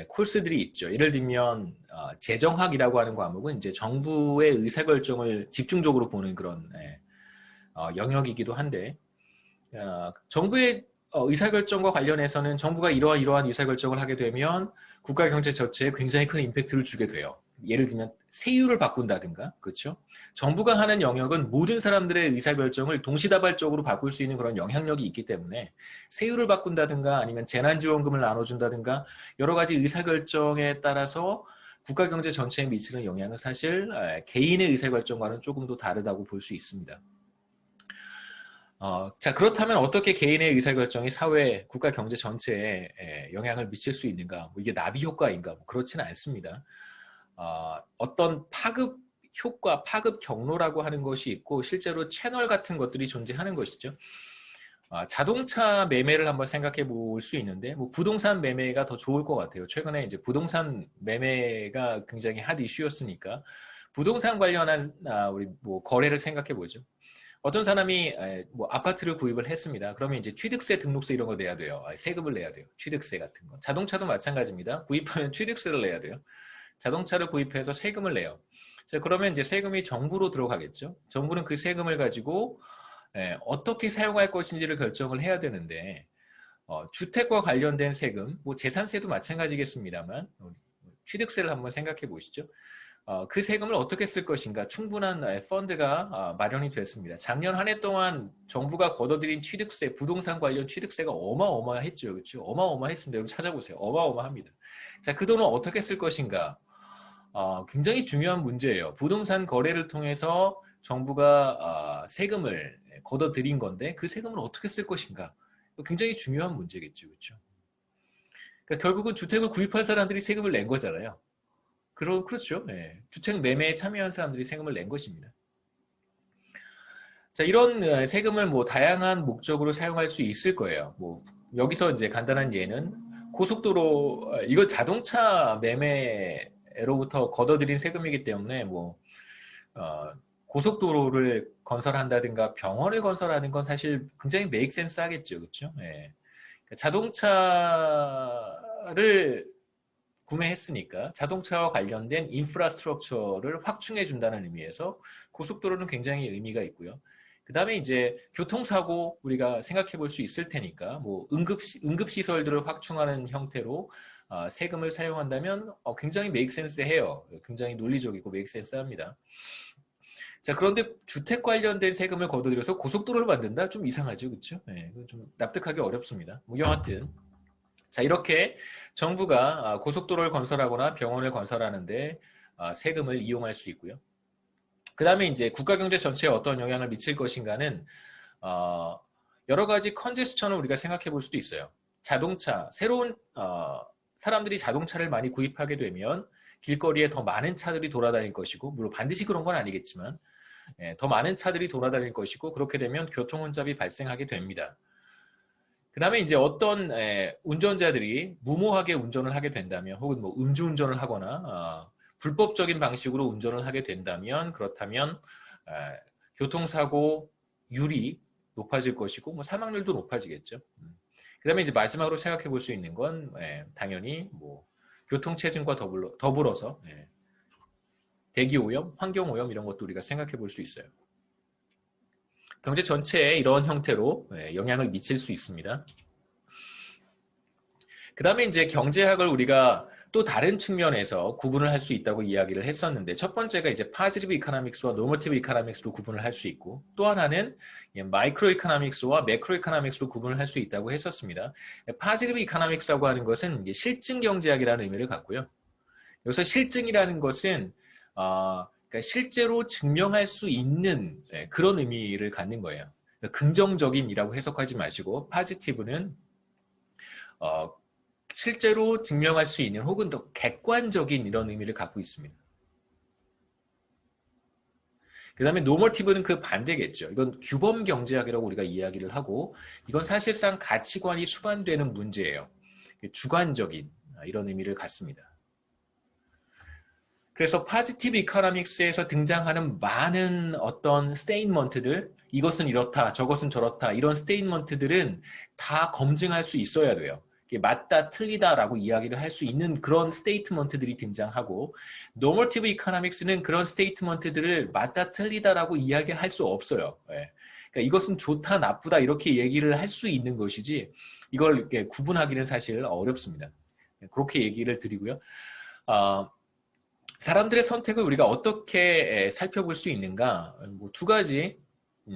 코र्스들이 있죠. 예를 들면 재정학이라고 하는 과목은 이제 정부의 의사결정을 집중적으로 보는 그런 영역이기도 한데 정부의 의사결정과 관련해서는 정부가 이러한 의사결정을 하게 되면 국가 경제 전체에 굉장히 큰 임팩트를 주게 돼요. 예를 들면 세율을 바꾼다든가, 그렇죠? 정부가 하는 영역은 모든 사람들의 의사결정을 동시다발적으로 바꿀 수 있는 그런 영향력이 있기 때문에 세율을 바꾼다든가 아니면 재난지원금을 나눠준다든가 여러 가지 의사결정에 따라서 국가 경제 전체에 미치는 영향은 사실 개인의 의사결정과는 조금 더 다르다고 볼 수 있습니다. 자, 그렇다면 어떻게 개인의 의사결정이 사회, 국가 경제 전체에 영향을 미칠 수 있는가? 뭐 이게 나비 효과인가? 뭐 그렇지는 않습니다. 어떤 파급 효과, 파급 경로라고 하는 것이 있고 실제로 채널 같은 것들이 존재하는 것이죠. 자동차 매매를 한번 생각해 볼 수 있는데 뭐 부동산 매매가 더 좋을 것 같아요. 최근에 이제 부동산 매매가 굉장히 핫 이슈였으니까 부동산 관련한 우리 뭐 거래를 생각해 보죠. 어떤 사람이 뭐 아파트를 구입을 했습니다. 그러면 이제 취득세, 등록세 이런 거 내야 돼요. 세금을 내야 돼요. 취득세 같은 거. 자동차도 마찬가지입니다. 구입하면 취득세를 내야 돼요. 자동차를 구입해서 세금을 내요. 자, 그러면 이제 세금이 정부로 들어가겠죠. 정부는 그 세금을 가지고 어떻게 사용할 것인지를 결정을 해야 되는데 주택과 관련된 세금, 뭐 재산세도 마찬가지겠습니다만 취득세를 한번 생각해 보시죠. 그 세금을 어떻게 쓸 것인가 충분한 펀드가 마련이 됐습니다. 작년 한 해 동안 정부가 걷어들인 취득세, 부동산 관련 취득세가 어마어마했죠. 그렇죠? 어마어마했습니다. 여러분 찾아보세요. 어마어마합니다. 자, 그 돈을 어떻게 쓸 것인가? 굉장히 중요한 문제예요. 부동산 거래를 통해서 정부가 세금을 걷어들인 건데 그 세금을 어떻게 쓸 것인가? 굉장히 중요한 문제겠죠. 그렇죠? 그러니까 결국은 주택을 구입한 사람들이 세금을 낸 거잖아요. 그렇죠. 네. 주택 매매에 참여한 사람들이 세금을 낸 것입니다. 자, 이런 세금을 뭐 다양한 목적으로 사용할 수 있을 거예요. 뭐 여기서 이제 간단한 예는 고속도로 이거 자동차 매매로부터 걷어들인 세금이기 때문에 뭐 고속도로를 건설한다든가 병원을 건설하는 건 사실 굉장히 메이크 센스 하겠죠. 그렇죠? 네. 자동차를 구매했으니까 자동차와 관련된 인프라스트럭처를 확충해 준다는 의미에서 고속도로는 굉장히 의미가 있고요. 그 다음에 이제 교통사고 우리가 생각해 볼 수 있을 테니까 뭐 응급시설들을 확충하는 형태로 세금을 사용한다면 굉장히 메이크 센스 해요. 굉장히 논리적이고 메이크 센스 합니다. 자, 그런데 주택 관련된 세금을 거둬들여서 고속도로를 만든다? 좀 이상하죠, 그렇죠? 네, 좀 납득하기 어렵습니다. 뭐 여하튼 자, 이렇게 정부가 고속도로를 건설하거나 병원을 건설하는데 세금을 이용할 수 있고요. 그 다음에 이제 국가 경제 전체에 어떤 영향을 미칠 것인가는 여러 가지 컨제스천을 우리가 생각해 볼 수도 있어요. 자동차, 새로운 사람들이 자동차를 많이 구입하게 되면 길거리에 더 많은 차들이 돌아다닐 것이고, 물론 반드시 그런 건 아니겠지만 더 많은 차들이 돌아다닐 것이고, 그렇게 되면 교통 혼잡이 발생하게 됩니다. 그 다음에 이제 어떤 운전자들이 무모하게 운전을 하게 된다면, 혹은 뭐 음주운전을 하거나 불법적인 방식으로 운전을 하게 된다면, 그렇다면 교통사고율이 높아질 것이고, 뭐 사망률도 높아지겠죠. 그 다음에 이제 마지막으로 생각해 볼 수 있는 건 당연히 뭐 교통체증과 더불어서 대기오염, 환경오염 이런 것도 우리가 생각해 볼 수 있어요. 경제 전체에 이런 형태로 영향을 미칠 수 있습니다. 그 다음에 이제 경제학을 우리가 또 다른 측면에서 구분을 할 수 있다고 이야기를 했었는데, 첫 번째가 이제 파지티브 이코노믹스와 노머티브 이코노믹스로 구분을 할 수 있고, 또 하나는 마이크로 이코노믹스와 매크로 이코노믹스로 구분을 할 수 있다고 했었습니다. 파지티브 이코노믹스라고 하는 것은 실증 경제학이라는 의미를 갖고요. 여기서 실증이라는 것은 그러니까 실제로 증명할 수 있는 그런 의미를 갖는 거예요. 그러니까 긍정적인이라고 해석하지 마시고, 파지티브는 실제로 증명할 수 있는 혹은 더 객관적인 이런 의미를 갖고 있습니다. 그 다음에 노머티브는 그 반대겠죠. 이건 규범 경제학이라고 우리가 이야기를 하고, 이건 사실상 가치관이 수반되는 문제예요. 주관적인 이런 의미를 갖습니다. 그래서 파지티브 이코노믹스에서 등장하는 많은 어떤 스테인먼트들, 이것은 이렇다, 저것은 저렇다, 이런 스테인먼트들은 다 검증할 수 있어야 돼요. 맞다, 틀리다라고 이야기를 할 수 있는 그런 스테이트먼트들이 등장하고, 노머티브 이코노믹스는 그런 스테이트먼트들을 맞다, 틀리다라고 이야기할 수 없어요. 그러니까 이것은 좋다, 나쁘다 이렇게 얘기를 할 수 있는 것이지, 이걸 이렇게 구분하기는 사실 어렵습니다. 그렇게 얘기를 드리고요. 사람들의 선택을 우리가 어떻게 살펴볼 수 있는가? 뭐 두 가지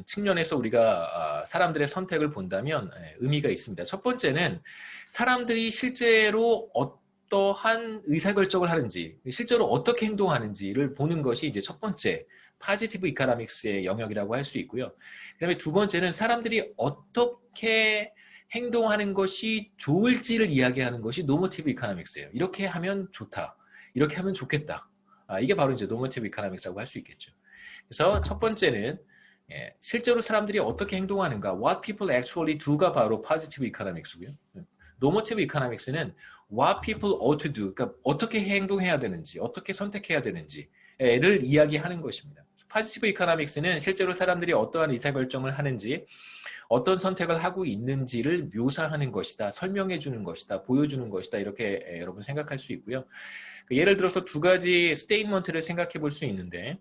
측면에서 우리가 사람들의 선택을 본다면 의미가 있습니다. 첫 번째는 사람들이 실제로 어떠한 의사결정을 하는지, 실제로 어떻게 행동하는지를 보는 것이 이제 첫 번째 파지티브 이코노믹스의 영역이라고 할 수 있고요. 그다음에 두 번째는 사람들이 어떻게 행동하는 것이 좋을지를 이야기하는 것이 노머티브 이코노믹스예요. 이렇게 하면 좋다, 이렇게 하면 좋겠다. 이게 바로 이제 노머티브 이코노믹스라고 할 수 있겠죠. 그래서 첫 번째는 실제로 사람들이 어떻게 행동하는가, what people actually do가 바로 positive economics고요. normative economics는 what people ought to do, 그러니까 어떻게 행동해야 되는지, 어떻게 선택해야 되는지를 이야기하는 것입니다. positive economics는 실제로 사람들이 어떠한 의사결정을 하는지, 어떤 선택을 하고 있는지를 묘사하는 것이다, 설명해 주는 것이다, 보여주는 것이다, 이렇게 여러분 생각할 수 있고요. 예를 들어서 두 가지 스테이트먼트를 생각해 볼 수 있는데,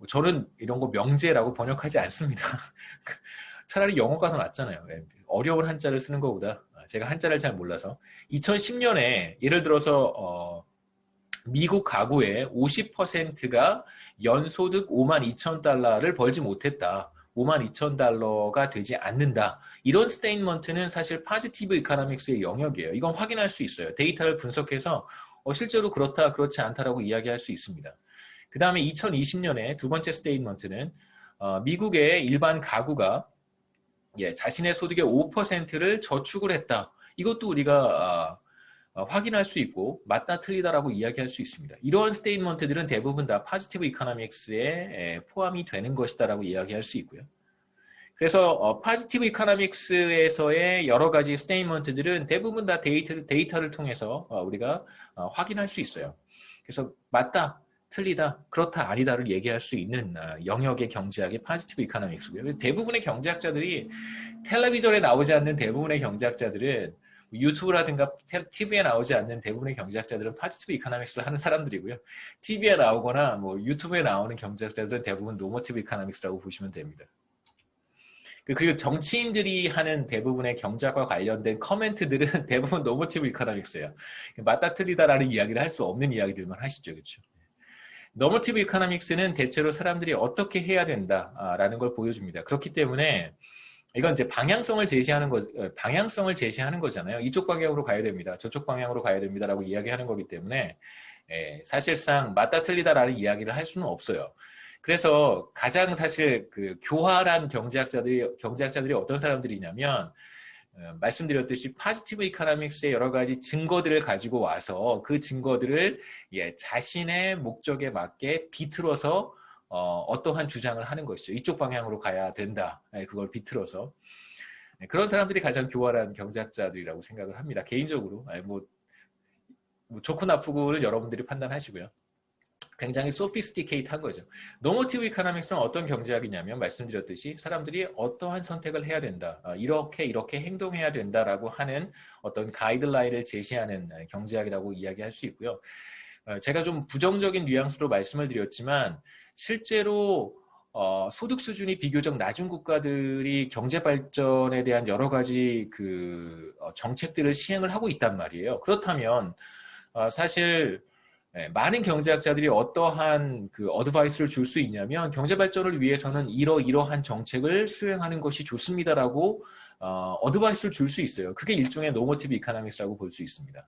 저는 이런 거 명제라고 번역하지 않습니다. 차라리 영어가 더 낫잖아요. 어려운 한자를 쓰는 것보다. 제가 한자를 잘 몰라서. 2010년에 예를 들어서 미국 가구의 50%가 연소득 52,000달러를 벌지 못했다. 52,000달러가 되지 않는다. 이런 스테이트먼트는 사실 파지티브 이코노믹스의 영역이에요. 이건 확인할 수 있어요. 데이터를 분석해서 실제로 그렇다, 그렇지 않다라고 이야기할 수 있습니다. 그 다음에 2020년에 두 번째 스테이트먼트는 미국의 일반 가구가 자신의 소득의 5%를 저축을 했다. 이것도 우리가 확인할 수 있고 맞다, 틀리다라고 이야기할 수 있습니다. 이러한 스테이트먼트들은 대부분 다 파지티브 이코노믹스에 포함이 되는 것이다라고 이야기할 수 있고요. 그래서 파지티브 이코노믹스에서의 여러 가지 스테이트먼트들은 대부분 다 데이터를 통해서 우리가 확인할 수 있어요. 그래서 맞다, 틀리다, 그렇다, 아니다를 얘기할 수 있는 영역의 경제학이 파지티브 이코노믹스고요. 대부분의 경제학자들이 텔레비전에 나오지 않는 대부분의 경제학자들은 유튜브라든가 TV에 나오지 않는 대부분의 경제학자들은 파지티브 이코노믹스를 하는 사람들이고요. TV에 나오거나 뭐 유튜브에 나오는 경제학자들은 대부분 노머티브 이코노믹스라고 보시면 됩니다. 그리고 정치인들이 하는 대부분의 경제학과 관련된 커멘트들은 대부분 노머티브 이코노믹스예요. 맞다, 틀리다라는 이야기를 할 수 없는 이야기들만 하시죠, 그렇죠? 노머티브 이코노믹스는 대체로 사람들이 어떻게 해야 된다라는 걸 보여줍니다. 그렇기 때문에 이건 이제 방향성을 제시하는 거잖아요. 이쪽 방향으로 가야 됩니다. 저쪽 방향으로 가야 됩니다라고 이야기하는 거기 때문에 사실상 맞다 틀리다라는 이야기를 할 수는 없어요. 그래서 가장 사실 그 교활한 경제학자들이 어떤 사람들이냐면 말씀드렸듯이 포지티브 이코노믹스의 여러 가지 증거들을 가지고 와서 그 증거들을 자신의 목적에 맞게 비틀어서 어떠한 주장을 하는 것이죠. 이쪽 방향으로 가야 된다. 그걸 비틀어서. 그런 사람들이 가장 교활한 경제학자들이라고 생각을 합니다. 개인적으로. 뭐 좋고 나쁘고는 여러분들이 판단하시고요. 굉장히 소피스티케이트한 거죠. 노머티브 이코노믹스는 어떤 경제학이냐면 말씀드렸듯이 사람들이 어떠한 선택을 해야 된다. 이렇게 행동해야 된다라고 하는 어떤 가이드라인을 제시하는 경제학이라고 이야기할 수 있고요. 제가 좀 부정적인 뉘앙스로 말씀을 드렸지만 실제로 소득 수준이 비교적 낮은 국가들이 경제 발전에 대한 여러 가지 그 정책들을 시행을 하고 있단 말이에요. 그렇다면 사실 많은 경제학자들이 어떠한 그 어드바이스를 줄 수 있냐면 경제 발전을 위해서는 이러한 정책을 수행하는 것이 좋습니다라고 어드바이스를 줄 수 있어요. 그게 일종의 노머티브 이코노믹스라고 볼 수 있습니다.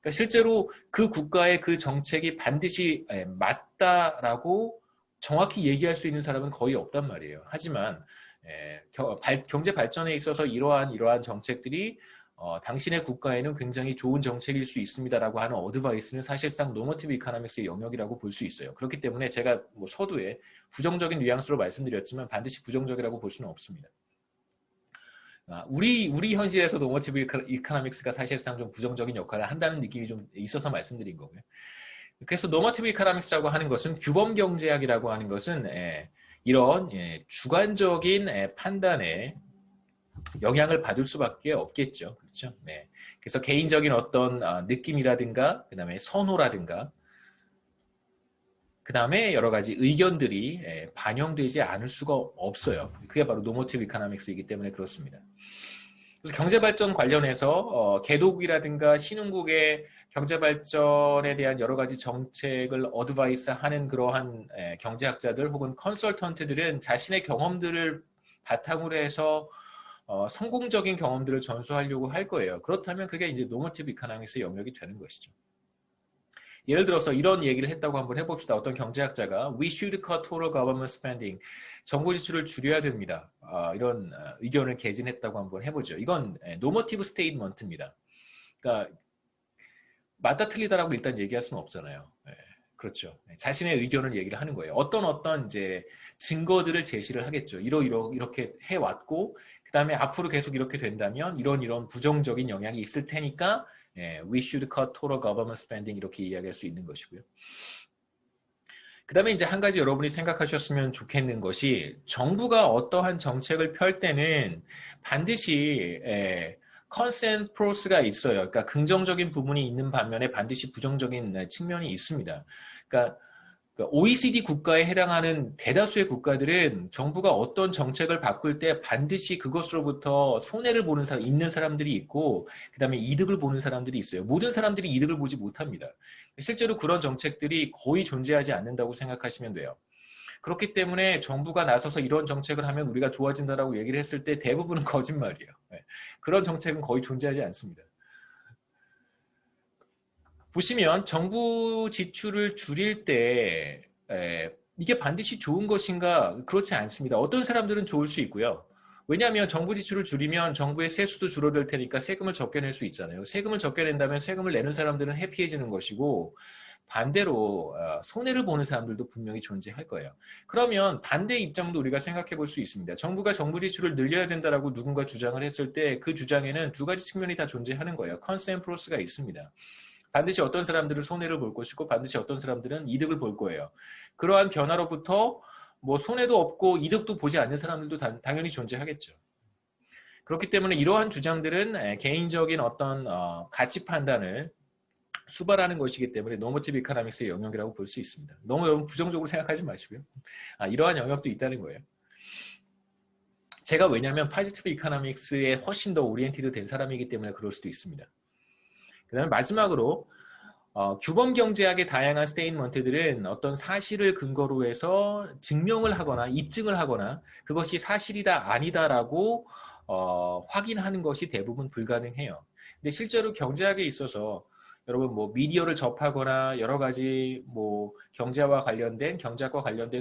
그러니까 실제로 그 국가의 그 정책이 반드시 맞다라고 정확히 얘기할 수 있는 사람은 거의 없단 말이에요. 하지만 경제 발전에 있어서 이러한 정책들이 당신의 국가에는 굉장히 좋은 정책일 수 있습니다라고 하는 어드바이스는 사실상 노머티브 이코노믹스의 영역이라고 볼 수 있어요. 그렇기 때문에 제가 뭐 서두에 부정적인 뉘앙스로 말씀드렸지만 반드시 부정적이라고 볼 수는 없습니다. 우리 현실에서 노머티브 이코노믹스가 사실상 좀 부정적인 역할을 한다는 느낌이 좀 있어서 말씀드린 거고요. 그래서 노머티브 이코노믹스라고 하는 것은 규범 경제학이라고 하는 것은 이런 주관적인 판단에 영향을 받을 수밖에 없겠죠. 그렇죠? 네. 그래서 개인적인 어떤 느낌이라든가, 그 다음에 선호라든가, 그 다음에 여러 가지 의견들이 반영되지 않을 수가 없어요. 그게 바로 노머티브 이코노믹스이기 때문에 그렇습니다. 그래서 경제발전 관련해서 개도국이라든가 신흥국의 경제발전에 대한 여러 가지 정책을 어드바이스하는 그러한 경제학자들 혹은 컨설턴트들은 자신의 경험들을 바탕으로 해서 성공적인 경험들을 전수하려고 할 거예요. 그렇다면 그게 이제 노머티브 이코노믹스의 영역이 되는 것이죠. 예를 들어서 이런 얘기를 했다고 한번 해봅시다. 어떤 경제학자가 We should cut total government spending. 정부 지출을 줄여야 됩니다. 이런 의견을 개진했다고 한번 해보죠. 이건 노머티브 스테이트먼트입니다. 그러니까 맞다 틀리다라고 일단 얘기할 수는 없잖아요. 그렇죠. 자신의 의견을 얘기를 하는 거예요. 어떤 이제 증거들을 제시를 하겠죠. 이렇게 해왔고 그 다음에 앞으로 계속 이렇게 된다면 이런 부정적인 영향이 있을 테니까 we should cut total government spending 이렇게 이야기할 수 있는 것이고요. 그 다음에 이제 한 가지 여러분이 생각하셨으면 좋겠는 것이 정부가 어떠한 정책을 펼 때는 반드시 컨센 프로스가 있어요. 그러니까 긍정적인 부분이 있는 반면에 반드시 부정적인 측면이 있습니다. 그러니까 OECD 국가에 해당하는 대다수의 국가들은 정부가 어떤 정책을 바꿀 때 반드시 그것으로부터 손해를 보는 있는 사람들이 있고 그 다음에 이득을 보는 사람들이 있어요. 모든 사람들이 이득을 보지 못합니다. 실제로 그런 정책들이 거의 존재하지 않는다고 생각하시면 돼요. 그렇기 때문에 정부가 나서서 이런 정책을 하면 우리가 좋아진다라고 얘기를 했을 때 대부분은 거짓말이에요. 그런 정책은 거의 존재하지 않습니다. 보시면 정부 지출을 줄일 때 이게 반드시 좋은 것인가? 그렇지 않습니다. 어떤 사람들은 좋을 수 있고요. 왜냐하면 정부 지출을 줄이면 정부의 세수도 줄어들 테니까 세금을 적게 낼 수 있잖아요. 세금을 적게 낸다면 세금을 내는 사람들은 해피해지는 것이고 반대로 손해를 보는 사람들도 분명히 존재할 거예요. 그러면 반대 입장도 우리가 생각해 볼 수 있습니다. 정부가 정부 지출을 늘려야 된다라고 누군가 주장을 했을 때 그 주장에는 두 가지 측면이 다 존재하는 거예요. 컨센 프로스가 있습니다. 반드시 어떤 사람들은 손해를 볼 것이고 반드시 어떤 사람들은 이득을 볼 거예요. 그러한 변화로부터 뭐 손해도 없고 이득도 보지 않는 사람들도 당연히 존재하겠죠. 그렇기 때문에 이러한 주장들은 개인적인 어떤 가치 판단을 수발하는 것이기 때문에 노머티브 이코노믹스의 영역이라고 볼 수 있습니다. 너무 여러분 부정적으로 생각하지 마시고요. 이러한 영역도 있다는 거예요. 제가 왜냐하면 포지티브 이코노믹스에 훨씬 더 오리엔티드 된 사람이기 때문에 그럴 수도 있습니다. 그 다음에 마지막으로 규범 경제학의 다양한 스테이트먼트들은 어떤 사실을 근거로 해서 증명을 하거나 입증을 하거나 그것이 사실이다 아니다라고 확인하는 것이 대부분 불가능해요. 근데 실제로 경제학에 있어서 여러분 뭐 미디어를 접하거나 여러 가지 뭐 경제학과 관련된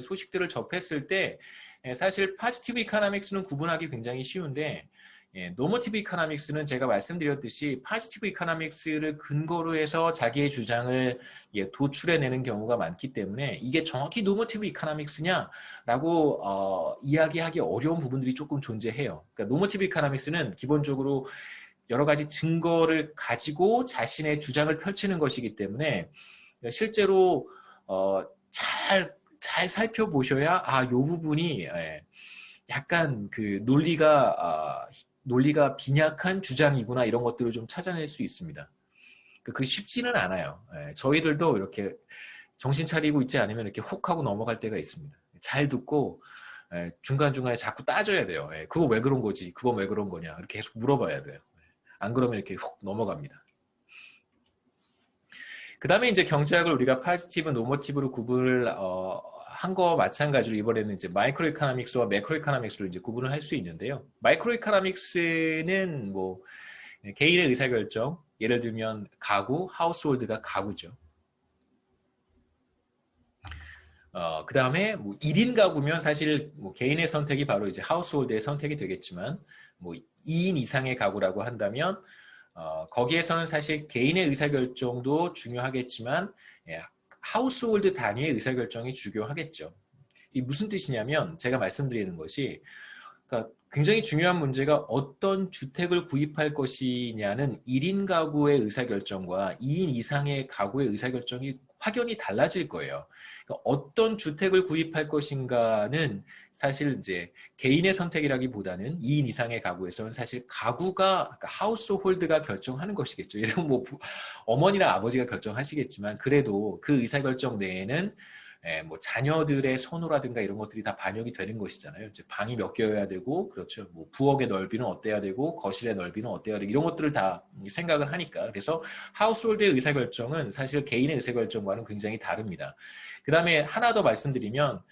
소식들을 접했을 때 사실 포지티브 이코노믹스는 구분하기 굉장히 쉬운데 노머티브 이코노믹스는 제가 말씀드렸듯이 포지티브 이코노믹스를 근거로 해서 자기의 주장을 도출해내는 경우가 많기 때문에 이게 정확히 노머티브 이코노믹스냐라고 이야기하기 어려운 부분들이 조금 존재해요. 그러니까 노머티브 이코노믹스는 기본적으로 여러 가지 증거를 가지고 자신의 주장을 펼치는 것이기 때문에 실제로 잘 살펴보셔야 이 부분이 약간 그 논리가 빈약한 주장이구나 이런 것들을 좀 찾아낼 수 있습니다. 그 쉽지는 않아요. 저희들도 이렇게 정신 차리고 있지 않으면 이렇게 혹 하고 넘어갈 때가 있습니다. 잘 듣고 중간중간에 자꾸 따져야 돼요. 그거 왜 그런 거지? 그건 왜 그런 거냐? 이렇게 계속 물어봐야 돼요. 안 그러면 이렇게 훅 넘어갑니다. 그 다음에 이제 경제학을 우리가 포지티브, 노머티브로 구분을 한 거 마찬가지로 이번에는 이제 마이크로 이코노믹스와 매크로 이코노믹스로 이제 구분을 할 수 있는데요. 마이크로 이코노믹스는 뭐 개인의 의사결정, 예를 들면 가구, 하우스홀드가 가구죠. 그 다음에 뭐 1인 가구면 사실 뭐 개인의 선택이 바로 이제 하우스홀드의 선택이 되겠지만 뭐 2인 이상의 가구라고 한다면 거기에서는 사실 개인의 의사결정도 중요하겠지만 하우스홀드 단위의 의사결정이 중요하겠죠. 이 무슨 뜻이냐면 제가 말씀드리는 것이 그러니까 굉장히 중요한 문제가 어떤 주택을 구입할 것이냐는 1인 가구의 의사결정과 2인 이상의 가구의 의사결정이 확연히 달라질 거예요. 그러니까 어떤 주택을 구입할 것인가는 사실 이제 개인의 선택이라기보다는 2인 이상의 가구에서는 사실 가구가 그러니까 하우스홀드가 결정하는 것이겠죠. 예를 들면 뭐 어머니나 아버지가 결정하시겠지만 그래도 그 의사결정 내에는 뭐 자녀들의 선호라든가 이런 것들이 다 반영이 되는 것이잖아요. 이제 방이 몇 개여야 되고, 그렇죠. 뭐 부엌의 넓이는 어때야 되고, 거실의 넓이는 어때야 되고, 이런 것들을 다 생각을 하니까. 그래서 하우스홀드의 의사결정은 사실 개인의 의사결정과는 굉장히 다릅니다. 그 다음에 하나 더 말씀드리면,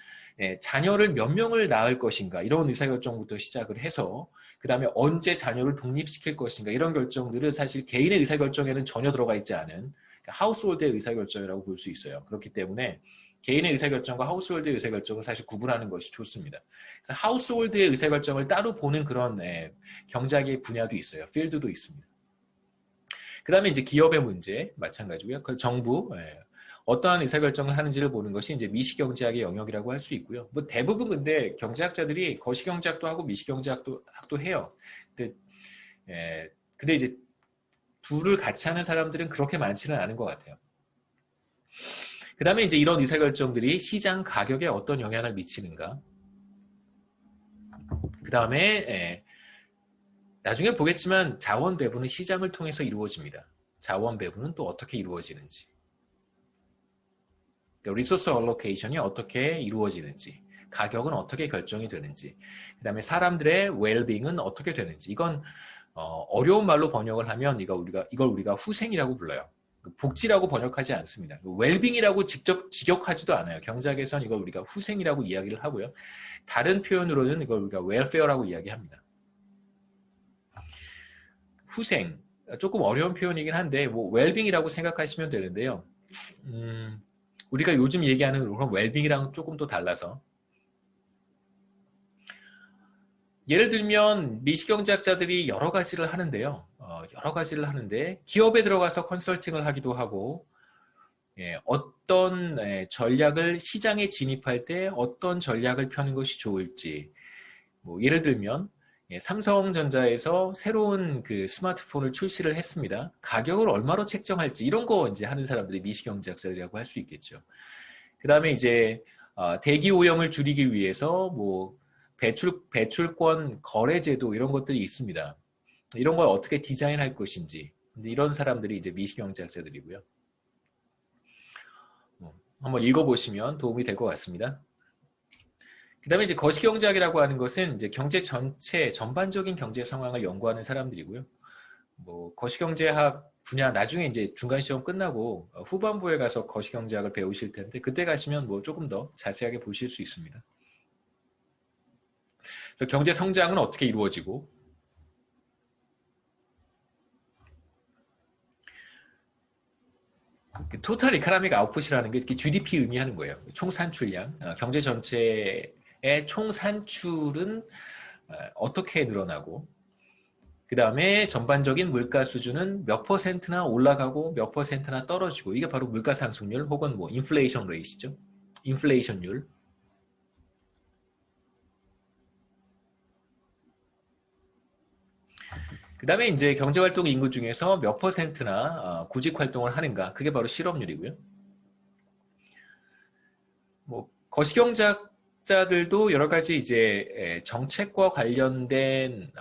자녀를 몇 명을 낳을 것인가, 이런 의사결정부터 시작을 해서, 그 다음에 언제 자녀를 독립시킬 것인가, 이런 결정들은 사실 개인의 의사결정에는 전혀 들어가 있지 않은 하우스홀드의 의사결정이라고 볼 수 있어요. 그렇기 때문에 개인의 의사결정과 하우스홀드의 의사결정을 사실 구분하는 것이 좋습니다. 그래서 하우스홀드의 의사결정을 따로 보는 그런 경제학의 분야도 있어요. 필드도 있습니다. 그 다음에 이제 기업의 문제 마찬가지고요. 그 정부 어떠한 의사결정을 하는지를 보는 것이 이제 미시경제학의 영역이라고 할 수 있고요. 뭐 대부분 근데 경제학자들이 거시경제학도 하고 미시경제학도 해요. 근데 이제 둘을 같이 하는 사람들은 그렇게 많지는 않은 것 같아요. 그 다음에 이제 이런 의사결정들이 시장 가격에 어떤 영향을 미치는가. 그 다음에 나중에 보겠지만 자원 배분은 시장을 통해서 이루어집니다. 자원 배분은 또 어떻게 이루어지는지. 리소스 얼로케이션이 어떻게 이루어지는지. 가격은 어떻게 결정이 되는지. 그 다음에 사람들의 웰빙은 어떻게 되는지. 이건 어려운 말로 번역을 하면 이걸 우리가 후생이라고 불러요. 복지라고 번역하지 않습니다. 웰빙이라고 직접 직역하지도 않아요. 경제학에서는 이걸 우리가 후생이라고 이야기를 하고요. 다른 표현으로는 이걸 우리가 웰페어라고 이야기합니다. 후생, 조금 어려운 표현이긴 한데 뭐 웰빙이라고 생각하시면 되는데요. 우리가 요즘 얘기하는 그런 웰빙이랑 조금 또 달라서 예를 들면 미시경제학자들이 여러 가지를 하는데요. 여러 가지를 하는데 기업에 들어가서 컨설팅을 하기도 하고 어떤 전략을 시장에 진입할 때 어떤 전략을 펴는 것이 좋을지 뭐 예를 들면 삼성전자에서 새로운 그 스마트폰을 출시를 했습니다. 가격을 얼마로 책정할지 이런 거 이제 하는 사람들이 미시경제학자들이라고 할 수 있겠죠. 그 다음에 이제 대기 오염을 줄이기 위해서 뭐 배출권 거래제도 이런 것들이 있습니다. 이런 걸 어떻게 디자인할 것인지 이런 사람들이 이제 미시경제학자들이고요. 한번 읽어보시면 도움이 될 것 같습니다. 그 다음에 이제 거시경제학이라고 하는 것은 이제 경제 전체 전반적인 경제 상황을 연구하는 사람들이고요. 뭐 거시경제학 분야 나중에 이제 중간 시험 끝나고 후반부에 가서 거시경제학을 배우실 텐데 그때 가시면 뭐 조금 더 자세하게 보실 수 있습니다. 그래서 경제 성장은 어떻게 이루어지고 토탈 이코노믹 아웃풋이라는 게 GDP 의미하는 거예요. 총산출량. 경제 전체의 총산출은 어떻게 늘어나고 그 다음에 전반적인 물가 수준은 몇 퍼센트나 올라가고 몇 퍼센트나 떨어지고 이게 바로 물가 상승률 혹은 뭐 인플레이션 레이트죠. 인플레이션율. 그 다음에 이제 경제활동 인구 중에서 몇 퍼센트나 구직 활동을 하는가 그게 바로 실업률이고요. 뭐 거시경제학자들도 여러 가지 이제 정책과 관련된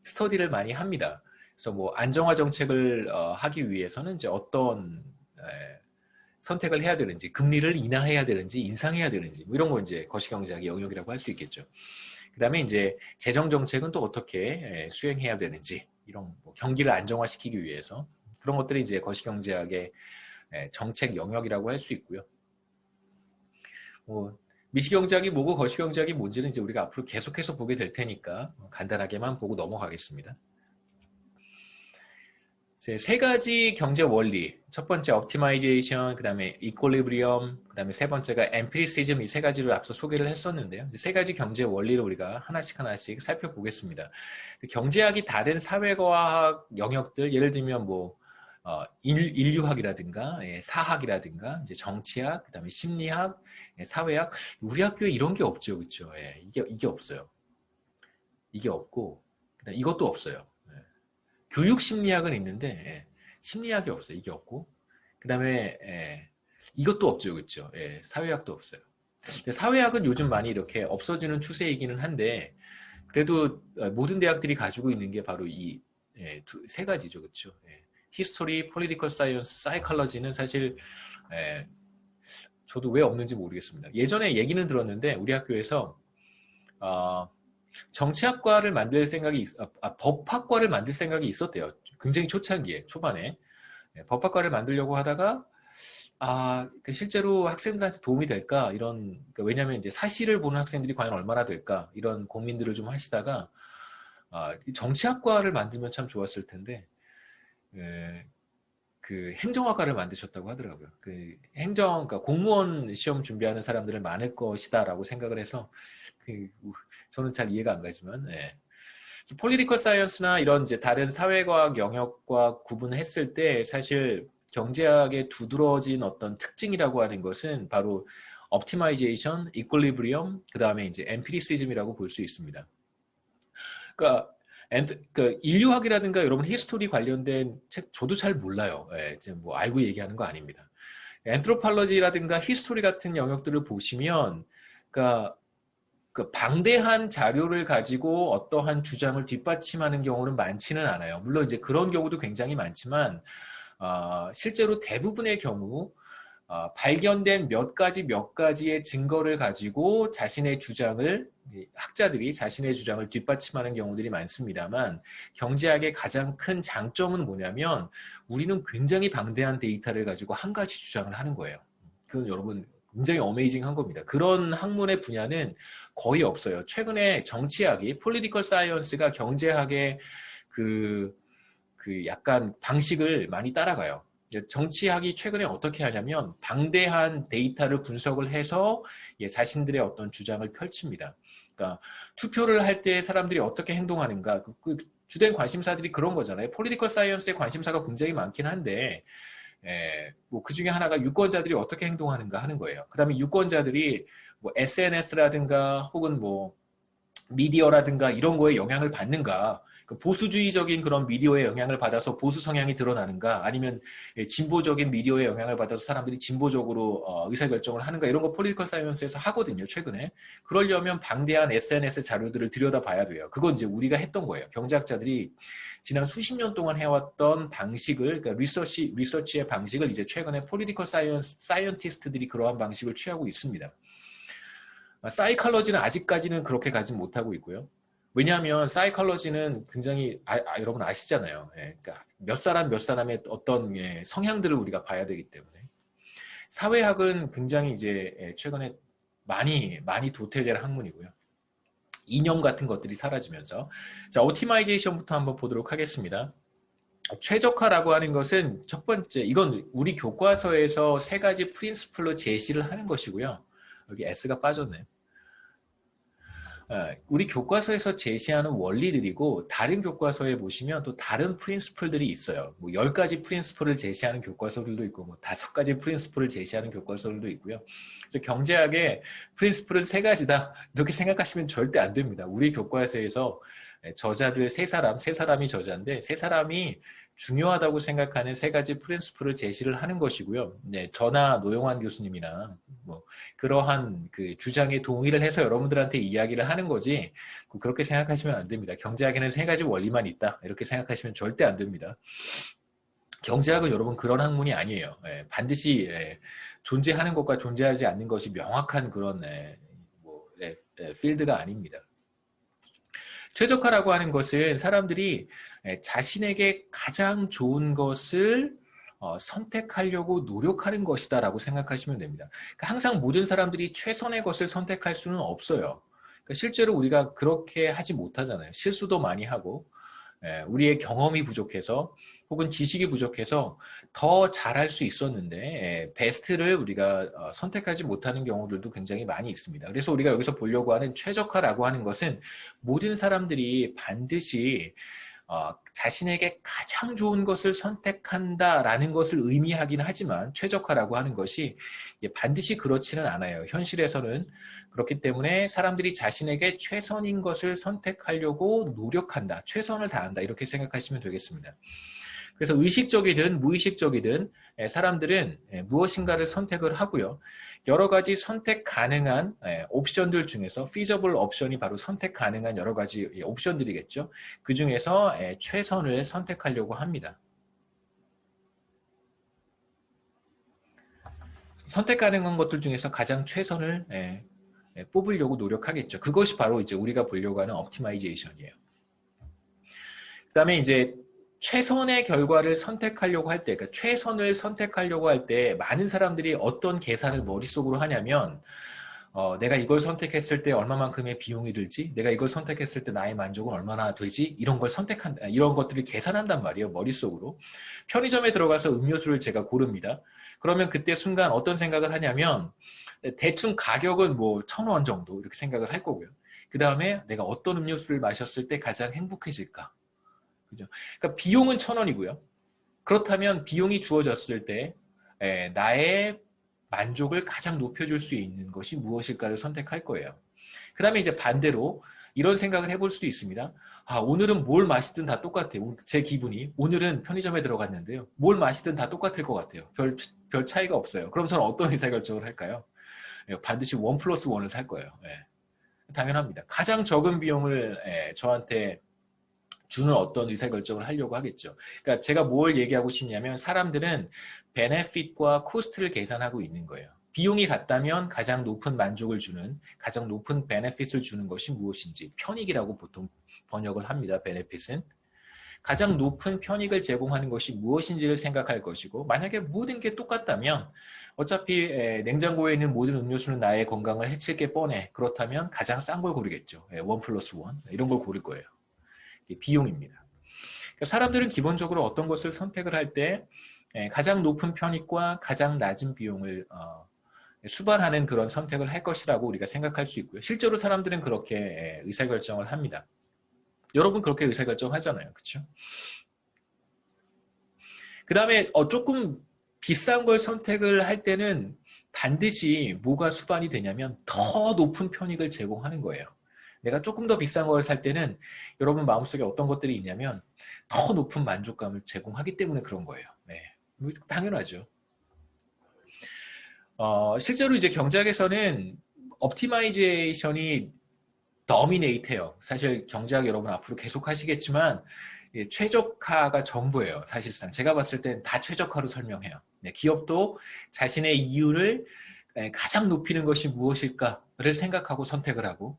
스터디를 많이 합니다. 그래서 뭐 안정화 정책을 하기 위해서는 이제 어떤 선택을 해야 되는지, 금리를 인하해야 되는지, 인상해야 되는지 뭐 이런 거 이제 거시경제학의 영역이라고 할 수 있겠죠. 그다음에 이제 재정 정책은 또 어떻게 수행해야 되는지 이런 뭐 경기를 안정화시키기 위해서 그런 것들이 이제 거시경제학의 정책 영역이라고 할 수 있고요. 뭐 미시경제학이 뭐고 거시경제학이 뭔지는 이제 우리가 앞으로 계속해서 보게 될 테니까 간단하게만 보고 넘어가겠습니다. 세 가지 경제 원리, 첫 번째 옵티마이제이션, 그 다음에 이퀄리브리엄, 그 다음에 세 번째가 엠피리시즘 이 세 가지를 앞서 소개를 했었는데요. 세 가지 경제 원리를 우리가 하나씩 살펴보겠습니다. 경제학이 다른 사회과학 영역들, 예를 들면 뭐 인류학이라든가 사학이라든가 이제 정치학, 그 다음에 심리학, 사회학, 우리 학교에 이런 게 없죠, 그렇죠? 이게 없어요. 이게 없고, 그다음 이것도 없어요. 교육 심리학은 있는데 심리학이 없어요. 이게 없고 그 다음에 이것도 없죠. 그렇죠? 사회학도 없어요. 사회학은 요즘 많이 이렇게 없어지는 추세이기는 한데 그래도 모든 대학들이 가지고 있는 게 바로 이 세 가지죠. 그렇죠? 히스토리, 폴리티컬 사이언스, 사이콜러지는 사실 저도 왜 없는지 모르겠습니다. 예전에 얘기는 들었는데 우리 학교에서 정치학과를 만들 생각이 법학과를 만들 생각이 있었대요. 굉장히 초창기에 초반에 법학과를 만들려고 하다가 실제로 학생들한테 도움이 될까 이런 그러니까 왜냐하면 이제 사실을 보는 학생들이 과연 얼마나 될까 이런 고민들을 좀 하시다가 정치학과를 만들면 참 좋았을 텐데 그 행정학과를 만드셨다고 하더라고요. 그러니까 공무원 시험 준비하는 사람들은 많을 것이다라고 생각을 해서 저는 잘 이해가 안 가지만 폴리티컬 사이언스나 이런 이제 다른 사회과학 영역과 구분했을 때 사실 경제학의 두드러진 어떤 특징이라고 하는 것은 바로 옵티마이제이션, 이퀄리브리엄, 그 다음에 이제 엠피리시즘이라고 볼 수 있습니다. 그러니까 인류학이라든가 여러분 히스토리 관련된 책 저도 잘 몰라요. 지금 뭐 알고 얘기하는 거 아닙니다. 엔트로팔러지라든가 히스토리 같은 영역들을 보시면 그러니까 그 방대한 자료를 가지고 어떠한 주장을 뒷받침하는 경우는 많지는 않아요. 물론 이제 그런 경우도 굉장히 많지만 실제로 대부분의 경우 발견된 몇 가지의 증거를 가지고 학자들이 자신의 주장을 뒷받침하는 경우들이 많습니다만 경제학의 가장 큰 장점은 뭐냐면 우리는 굉장히 방대한 데이터를 가지고 한 가지 주장을 하는 거예요. 그건 여러분 굉장히 어메이징한 겁니다. 그런 학문의 분야는 거의 없어요. 최근에 정치학이 폴리티컬 사이언스가 경제학의 그 약간 방식을 많이 따라가요. 정치학이 최근에 어떻게 하냐면 방대한 데이터를 분석을 해서 자신들의 어떤 주장을 펼칩니다. 그러니까 투표를 할 때 사람들이 어떻게 행동하는가 주된 관심사들이 그런 거잖아요. 폴리티컬 사이언스의 관심사가 굉장히 많긴 한데 뭐 그 중에 하나가 유권자들이 어떻게 행동하는가 하는 거예요. 그 다음에 유권자들이 뭐 SNS라든가 혹은 뭐 미디어라든가 이런 거에 영향을 받는가 보수주의적인 그런 미디어의 영향을 받아서 보수 성향이 드러나는가 아니면 진보적인 미디어의 영향을 받아서 사람들이 진보적으로 의사결정을 하는가 이런 거 폴리티컬 사이언스에서 하거든요. 최근에. 그러려면 방대한 SNS 자료들을 들여다봐야 돼요. 그건 이제 우리가 했던 거예요. 경제학자들이 지난 수십 년 동안 해왔던 방식을 그러니까 리서치의 방식을 이제 최근에 폴리티컬 사이언티스트들이 그러한 방식을 취하고 있습니다. 사이콜러지는 아직까지는 그렇게 가지 못하고 있고요. 그 다음에 이제 엠피리시즘이라고 하는 게 이제 그 폴리티컬 사이언스의 왜냐하면 사이컬러지는 굉장히 여러분 아시잖아요. 예, 그러니까 몇 사람의 어떤 예, 성향들을 우리가 봐야 되기 때문에 사회학은 굉장히 이제 예, 최근에 많이 도태될 학문이고요. 이념 같은 것들이 사라지면서 자 오티마이제이션부터 한번 보도록 하겠습니다. 최적화라고 하는 것은 첫 번째 이건 우리 교과서에서 세 가지 프린시플로 제시를 하는 것이고요. 여기 S가 빠졌네요. 우리 교과서에서 제시하는 원리들이고 다른 교과서에 보시면 또 다른 프린시플들이 있어요. 뭐 10가지 프린시플을 제시하는 교과서들도 있고 뭐 5가지 프린시플을 제시하는 교과서들도 있고요. 그래서 경제학의 프린시플은 3가지다 이렇게 생각하시면 절대 안 됩니다. 우리 교과서에서 저자들 세 사람이 저자인데 세 사람이 중요하다고 생각하는 3가지 프린시플을 제시를 하는 것이고요. 네, 저나 노영환 교수님이나 뭐 그러한 그 주장에 동의를 해서 여러분들한테 이야기를 하는 거지 그렇게 생각하시면 안 됩니다. 경제학에는 3가지 원리만 있다 이렇게 생각하시면 절대 안 됩니다. 경제학은 여러분 그런 학문이 아니에요. 예, 반드시 존재하는 것과 존재하지 않는 것이 명확한 그런 필드가 아닙니다. 최적화라고 하는 것은 사람들이 자신에게 가장 좋은 것을 선택하려고 노력하는 것이다 라고 생각하시면 됩니다. 그러니까 항상 모든 사람들이 최선의 것을 선택할 수는 없어요. 그러니까 실제로 우리가 그렇게 하지 못하잖아요. 실수도 많이 하고 우리의 경험이 부족해서 혹은 지식이 부족해서 더 잘할 수 있었는데 베스트를 우리가 선택하지 못하는 경우들도 굉장히 많이 있습니다. 그래서 우리가 여기서 보려고 하는 최적화라고 하는 것은 모든 사람들이 반드시 자신에게 가장 좋은 것을 선택한다라는 것을 의미하긴 하지만 최적화라고 하는 것이 반드시 그렇지는 않아요. 현실에서는 그렇기 때문에 사람들이 자신에게 최선인 것을 선택하려고 노력한다. 최선을 다한다. 이렇게 생각하시면 되겠습니다. 그래서 의식적이든 무의식적이든 사람들은 무엇인가를 선택을 하고요. 여러 가지 선택 가능한 옵션들 중에서 feasible 옵션이 바로 선택 가능한 여러 가지 옵션들이겠죠. 그 중에서 최선을 선택하려고 합니다. 선택 가능한 것들 중에서 가장 최선을 뽑으려고 노력하겠죠. 그것이 바로 이제 우리가 보려고 하는 옵티마이제이션이에요. 그다음에 이제 최선의 결과를 선택하려고 할 때, 그러니까 최선을 선택하려고 할 때 많은 사람들이 어떤 계산을 머릿속으로 하냐면 내가 이걸 선택했을 때 얼마만큼의 비용이 들지? 내가 이걸 선택했을 때 나의 만족은 얼마나 되지? 이런 걸 선택한다. 이런 것들을 계산한단 말이에요. 머릿속으로. 편의점에 들어가서 음료수를 제가 고릅니다. 그러면 그때 순간 어떤 생각을 하냐면 대충 가격은 뭐 1,000원 정도 이렇게 생각을 할 거고요. 그 다음에 내가 어떤 음료수를 마셨을 때 가장 행복해질까? 그죠? 그러니까 비용은 1,000원이고요. 그렇다면 비용이 주어졌을 때 나의 만족을 가장 높여줄 수 있는 것이 무엇일까를 선택할 거예요. 그 다음에 이제 반대로 이런 생각을 해볼 수도 있습니다. 오늘은 뭘 마시든 다 똑같아요. 제 기분이 오늘은 편의점에 들어갔는데요. 뭘 마시든 다 똑같을 것 같아요. 별 차이가 없어요. 그럼 저는 어떤 의사결정을 할까요? 반드시 1+1을 살 거예요. 당연합니다. 가장 적은 비용을 저한테 주는 어떤 의사결정을 하려고 하겠죠. 그러니까 제가 뭘 얘기하고 싶냐면 사람들은 베네핏과 코스트를 계산하고 있는 거예요. 비용이 같다면 가장 높은 만족을 주는, 가장 높은 베네핏을 주는 것이 무엇인지 편익이라고 보통 번역을 합니다. 베네핏은. 가장 높은 편익을 제공하는 것이 무엇인지를 생각할 것이고 만약에 모든 게 똑같다면 어차피 냉장고에 있는 모든 음료수는 나의 건강을 해칠 게 뻔해. 그렇다면 가장 싼 걸 고르겠죠. 1+1 이런 걸 고를 거예요. 비용입니다. 그러니까 사람들은 기본적으로 어떤 것을 선택을 할 때 가장 높은 편익과 가장 낮은 비용을 수반하는 그런 선택을 할 것이라고 우리가 생각할 수 있고요. 실제로 사람들은 그렇게 의사결정을 합니다. 여러분 그렇게 의사결정하잖아요. 그렇죠? 그 다음에 조금 비싼 걸 선택을 할 때는 반드시 뭐가 수반이 되냐면 더 높은 편익을 제공하는 거예요. 내가 조금 더 비싼 걸 살 때는 여러분 마음속에 어떤 것들이 있냐면 더 높은 만족감을 제공하기 때문에 그런 거예요. 네, 당연하죠. 실제로 이제 경제학에서는 옵티마이제이션이 더미네이트해요. 사실 경제학 여러분 앞으로 계속 하시겠지만 최적화가 전부예요. 사실상 제가 봤을 땐 다 최적화로 설명해요. 네, 기업도 자신의 이율을 가장 높이는 것이 무엇일까를 생각하고 선택을 하고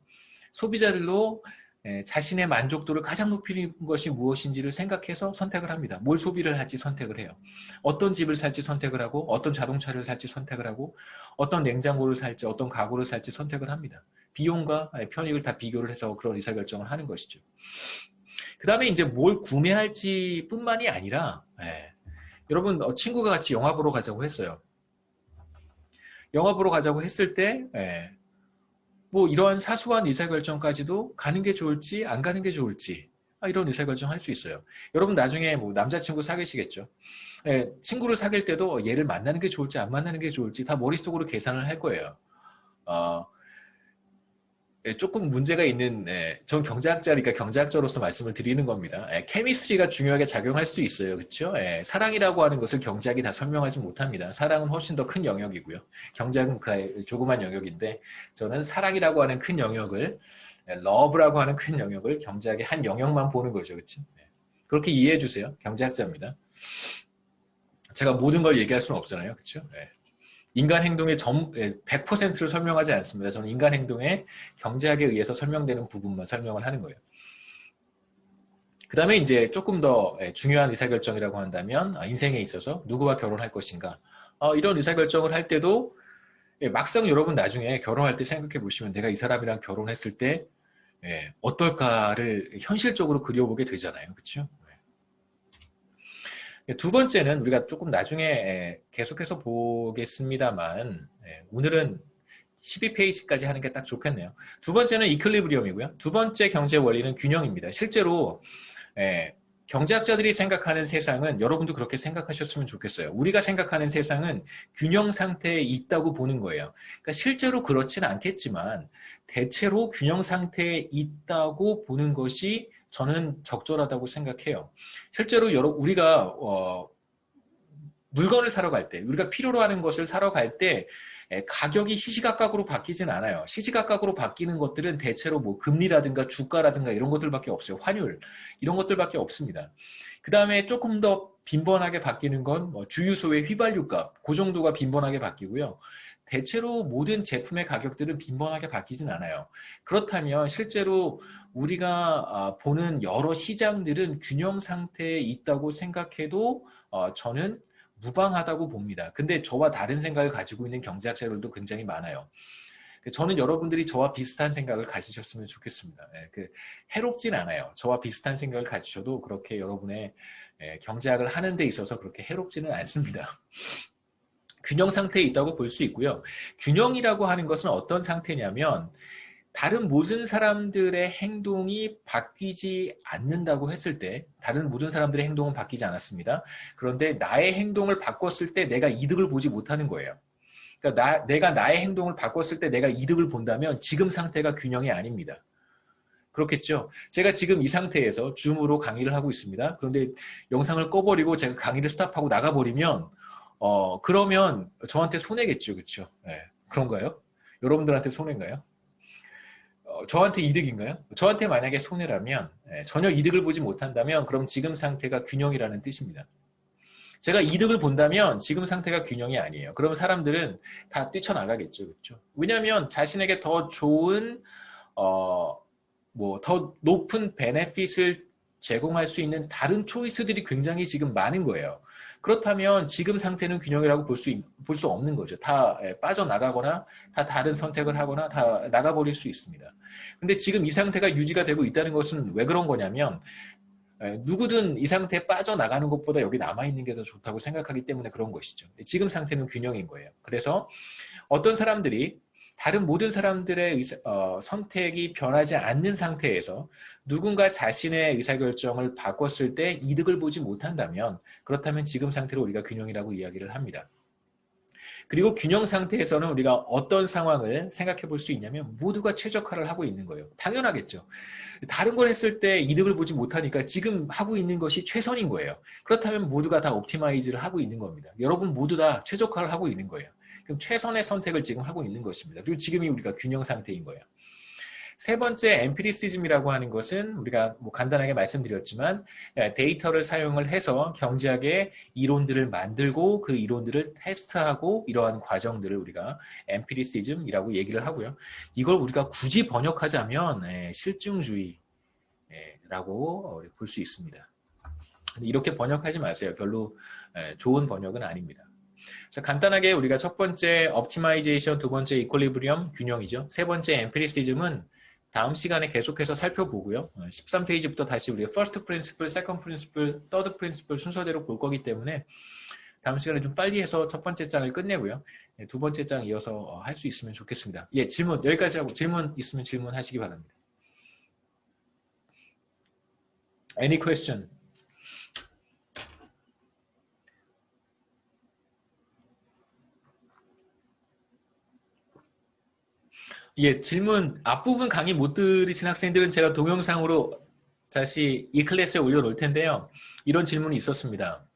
소비자들도 자신의 만족도를 가장 높이는 것이 무엇인지를 생각해서 선택을 합니다. 뭘 소비를 할지 선택을 해요. 어떤 집을 살지 선택을 하고 어떤 자동차를 살지 선택을 하고 어떤 냉장고를 살지 어떤 가구를 살지 선택을 합니다. 비용과 편익을 다 비교를 해서 그런 의사결정을 하는 것이죠. 그 다음에 이제 뭘 구매할지 뿐만이 아니라 여러분 친구가 같이 영화 보러 가자고 했어요. 영화 보러 가자고 했을 때 뭐 이러한 사소한 의사결정까지도 가는 게 좋을지 안 가는 게 좋을지 이런 의사결정 할 수 있어요. 여러분 나중에 뭐 남자친구 사귀시겠죠. 친구를 사귈 때도 얘를 만나는 게 좋을지 안 만나는 게 좋을지 다 머릿속으로 계산을 할 거예요. 조금 문제가 있는, 전 경제학자니까 경제학자로서 말씀을 드리는 겁니다. 케미스트리가 중요하게 작용할 수 있어요. 그렇죠? 사랑이라고 하는 것을 경제학이 다 설명하지 못합니다. 사랑은 훨씬 더 큰 영역이고요. 경제학은 그 조그만 영역인데 저는 사랑이라고 하는 큰 영역을, 러브라고 하는 큰 영역을 경제학의 한 영역만 보는 거죠. 그렇죠? 그렇게 이해해 주세요. 경제학자입니다. 제가 모든 걸 얘기할 수는 없잖아요. 그렇죠? 인간 행동의 100%를 설명하지 않습니다. 저는 인간 행동의 경제학에 의해서 설명되는 부분만 설명을 하는 거예요. 그 다음에 이제 조금 더 중요한 의사결정이라고 한다면 인생에 있어서 누구와 결혼할 것인가 이런 의사결정을 할 때도 막상 여러분 나중에 결혼할 때 생각해 보시면 내가 이 사람이랑 결혼했을 때 어떨까를 현실적으로 그려보게 되잖아요. 그렇죠? 두 번째는 우리가 조금 나중에 계속해서 보겠습니다만 오늘은 12페이지까지 하는 게 딱 좋겠네요. 두 번째는 이퀄리브리엄이고요. 두 번째 경제 원리는 균형입니다. 실제로 경제학자들이 생각하는 세상은 여러분도 그렇게 생각하셨으면 좋겠어요. 우리가 생각하는 세상은 균형 상태에 있다고 보는 거예요. 그러니까 실제로 그렇지는 않겠지만 대체로 균형 상태에 있다고 보는 것이 저는 적절하다고 생각해요. 실제로 우리가 물건을 사러 갈 때, 우리가 필요로 하는 것을 사러 갈 때 가격이 시시각각으로 바뀌진 않아요. 시시각각으로 바뀌는 것들은 대체로 뭐 금리라든가 주가라든가 이런 것들밖에 없어요. 환율 이런 것들밖에 없습니다. 그 다음에 조금 더 빈번하게 바뀌는 건 뭐 주유소의 휘발유값 그 정도가 빈번하게 바뀌고요. 대체로 모든 제품의 가격들은 빈번하게 바뀌진 않아요. 그렇다면 실제로 우리가 보는 여러 시장들은 균형 상태에 있다고 생각해도 저는 무방하다고 봅니다. 근데 저와 다른 생각을 가지고 있는 경제학자들도 굉장히 많아요. 저는 여러분들이 저와 비슷한 생각을 가지셨으면 좋겠습니다. 해롭진 않아요. 저와 비슷한 생각을 가지셔도 그렇게 여러분의 경제학을 하는 데 있어서 그렇게 해롭지는 않습니다. 균형 상태에 있다고 볼 수 있고요. 균형이라고 하는 것은 어떤 상태냐면 다른 모든 사람들의 행동이 바뀌지 않는다고 했을 때 다른 모든 사람들의 행동은 바뀌지 않았습니다. 그런데 나의 행동을 바꿨을 때 내가 이득을 보지 못하는 거예요. 그러니까 내가 나의 행동을 바꿨을 때 내가 이득을 본다면 지금 상태가 균형이 아닙니다. 그렇겠죠? 제가 지금 이 상태에서 줌으로 강의를 하고 있습니다. 그런데 영상을 꺼버리고 제가 강의를 스탑하고 나가버리면 그러면 저한테 손해겠죠. 그렇죠? 그런가요? 여러분들한테 손해인가요? 저한테 이득인가요? 저한테 만약에 손해라면 전혀 이득을 보지 못한다면 그럼 지금 상태가 균형이라는 뜻입니다. 제가 이득을 본다면 지금 상태가 균형이 아니에요. 그럼 사람들은 다 뛰쳐나가겠죠. 그렇죠? 왜냐하면 자신에게 더 좋은 더 높은 베네핏을 제공할 수 있는 다른 초이스들이 굉장히 지금 많은 거예요. 그렇다면 지금 상태는 균형이라고 볼 수 없는 거죠. 다 빠져나가거나 다 다른 선택을 하거나 다 나가버릴 수 있습니다. 근데 지금 이 상태가 유지가 되고 있다는 것은 왜 그런 거냐면 누구든 이 상태에 빠져나가는 것보다 여기 남아있는 게 더 좋다고 생각하기 때문에 그런 것이죠. 지금 상태는 균형인 거예요. 그래서 어떤 사람들이 다른 모든 사람들의 선택이 변하지 않는 상태에서 누군가 자신의 의사결정을 바꿨을 때 이득을 보지 못한다면 그렇다면 지금 상태로 우리가 균형이라고 이야기를 합니다. 그리고 균형 상태에서는 우리가 어떤 상황을 생각해 볼 수 있냐면 모두가 최적화를 하고 있는 거예요. 당연하겠죠. 다른 걸 했을 때 이득을 보지 못하니까 지금 하고 있는 것이 최선인 거예요. 그렇다면 모두가 다 옵티마이즈를 하고 있는 겁니다. 여러분 모두 다 최적화를 하고 있는 거예요. 그럼 최선의 선택을 지금 하고 있는 것입니다. 그리고 지금이 우리가 균형 상태인 거예요. 세 번째 엠피리시즘이라고 하는 것은 우리가 간단하게 말씀드렸지만 데이터를 사용을 해서 경제학의 이론들을 만들고 그 이론들을 테스트하고 이러한 과정들을 우리가 엠피리시즘이라고 얘기를 하고요. 이걸 우리가 굳이 번역하자면 실증주의 라고 볼 수 있습니다. 이렇게 번역하지 마세요. 별로 좋은 번역은 아닙니다. 그래서 간단하게 우리가 첫 번째 옵티마이제이션, 두 번째 이퀄리브리엄 균형이죠. 세 번째 엠피리시즘은 다음 시간에 계속해서 살펴보고요. 13페이지부터 다시 우리가 first principle, second principle, third principle 순서대로 볼 거기 때문에 다음 시간에 좀 빨리 해서 첫 번째 장을 끝내고요. 두 번째 장 이어서 할 수 있으면 좋겠습니다. 예, 질문 여기까지 하고 질문 있으면 질문하시기 바랍니다. Any question? 예, 질문 앞부분 강의 못 들으신 학생들은 제가 동영상으로 다시 이 클래스에 올려놓을 텐데요. 이런 질문이 있었습니다.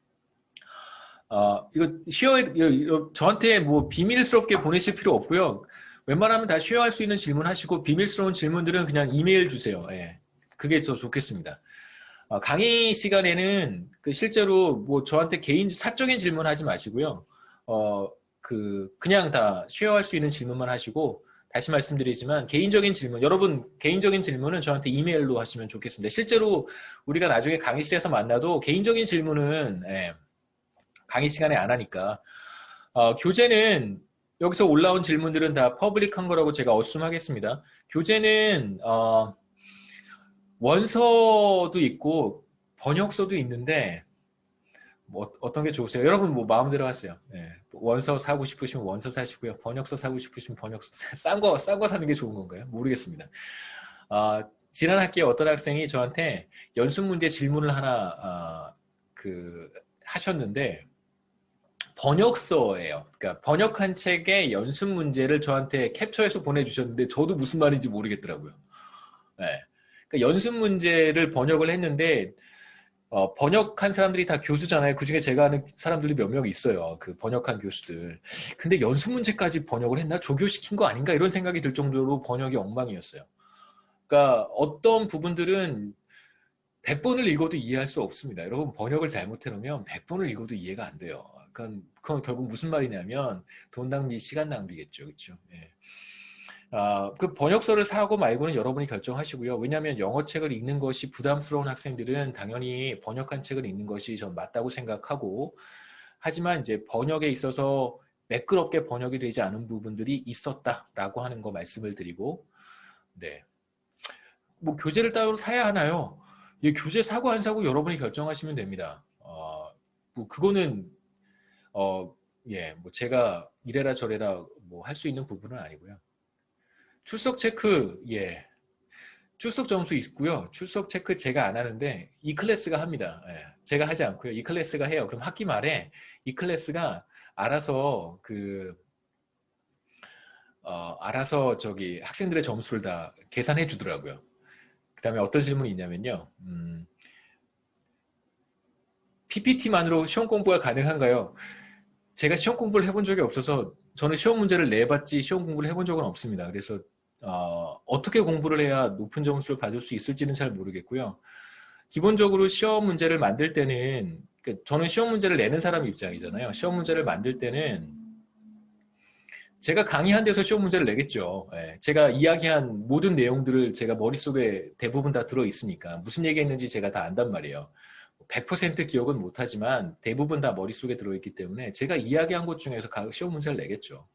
이거 저한테 뭐 비밀스럽게 보내실 필요 없고요. 웬만하면 다 쉐어할 수 있는 질문 하시고 비밀스러운 질문들은 그냥 이메일 주세요. 예, 그게 더 좋겠습니다. 강의 시간에는 실제로 뭐 저한테 개인 사적인 질문 하지 마시고요. 그냥 다 쉐어할 수 있는 질문만 하시고 다시 말씀드리지만 개인적인 질문, 여러분 개인적인 질문은 저한테 이메일로 하시면 좋겠습니다. 실제로 우리가 나중에 강의실에서 만나도 개인적인 질문은 강의 시간에 안 하니까 교재는 여기서 올라온 질문들은 다 퍼블릭한 거라고 제가 어수하겠습니다. 교재는 원서도 있고 번역서도 있는데 뭐 어떤 게 좋으세요? 여러분 뭐 마음대로 하세요. 원서 사고 싶으시면 원서 사시고요. 번역서 사고 싶으시면 번역서 싼 거 사는 게 좋은 건가요? 모르겠습니다. 지난 학기에 어떤 학생이 저한테 연습 문제 질문을 하나 하셨는데 번역서예요. 그러니까 번역한 책의 연습 문제를 저한테 캡처해서 보내주셨는데 저도 무슨 말인지 모르겠더라고요. 그러니까 연습 문제를 번역을 했는데 번역한 사람들이 다 교수잖아요. 그중에 제가 아는 사람들이 몇 명 있어요. 그 번역한 교수들. 근데 연습 문제까지 번역을 했나? 조교시킨 거 아닌가? 이런 생각이 들 정도로 번역이 엉망이었어요. 그러니까 어떤 부분들은 100번을 읽어도 이해할 수 없습니다. 여러분 번역을 잘못해놓으면 100번을 읽어도 이해가 안 돼요. 그건 결국 무슨 말이냐면 돈 낭비, 시간 낭비겠죠. 그렇죠? 예. 그 번역서를 사고 말고는 여러분이 결정하시고요. 왜냐하면 영어 책을 읽는 것이 부담스러운 학생들은 당연히 번역한 책을 읽는 것이 전 맞다고 생각하고, 하지만 이제 번역에 있어서 매끄럽게 번역이 되지 않은 부분들이 있었다라고 하는 거 말씀을 드리고, 네. 뭐 교재를 따로 사야 하나요? 예, 교재 사고 안 사고 여러분이 결정하시면 됩니다. 뭐 그거는 예, 뭐 제가 이래라 저래라 뭐 할 수 있는 부분은 아니고요. 출석 체크, 예. 출석 점수 있고요. 출석 체크 제가 안 하는데 이 클래스가 합니다. 예. 제가 하지 않고요. 이 클래스가 해요. 그럼 학기 말에 이 클래스가 알아서 알아서 저기 학생들의 점수를 다 계산해 주더라고요. 그 다음에 어떤 질문이 있냐면요. PPT만으로 시험 공부가 가능한가요? 제가 시험 공부를 해본 적이 없어서 저는 시험 문제를 내봤지 시험 공부를 해본 적은 없습니다. 그래서 어떻게 공부를 해야 높은 점수를 받을 수 있을지는 잘 모르겠고요. 기본적으로 시험 문제를 만들 때는 저는 시험 문제를 내는 사람 입장이잖아요. 시험 문제를 만들 때는 제가 강의한 데서 시험 문제를 내겠죠. 예, 제가 이야기한 모든 내용들을 제가 머릿속에 대부분 다 들어있으니까 무슨 얘기했는지 제가 다 안단 말이에요. 100% 기억은 못하지만 대부분 다 머릿속에 들어있기 때문에 제가 이야기한 것 중에서 시험 문제를 내겠죠.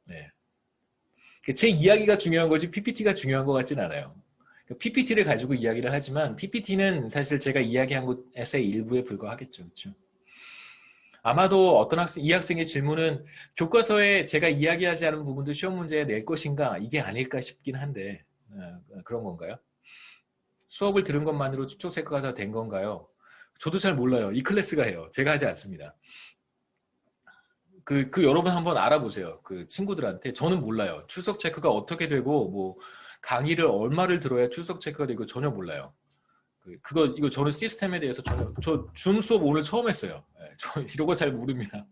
네. 제 이야기가 중요한 거지 PPT가 중요한 것 같진 않아요. PPT를 가지고 이야기를 하지만 PPT는 사실 제가 이야기한 것의 일부에 불과하겠죠. 그렇죠? 아마도 어떤 이 학생의 질문은 교과서에 제가 이야기하지 않은 부분도 시험 문제에 낼 것인가 이게 아닐까 싶긴 한데 그런 건가요? 수업을 들은 것만으로 추적 체크가 다 된 건가요? 저도 잘 몰라요. 이 클래스가 해요. 제가 하지 않습니다. 여러분 한번 알아보세요. 그 친구들한테 저는 몰라요. 출석 체크가 어떻게 되고 뭐 강의를 얼마를 들어야 출석 체크가 되고 전혀 몰라요. 이거 저는 시스템에 대해서 저 줌 수업 오늘 처음 했어요. 저 이런 거 잘 모릅니다.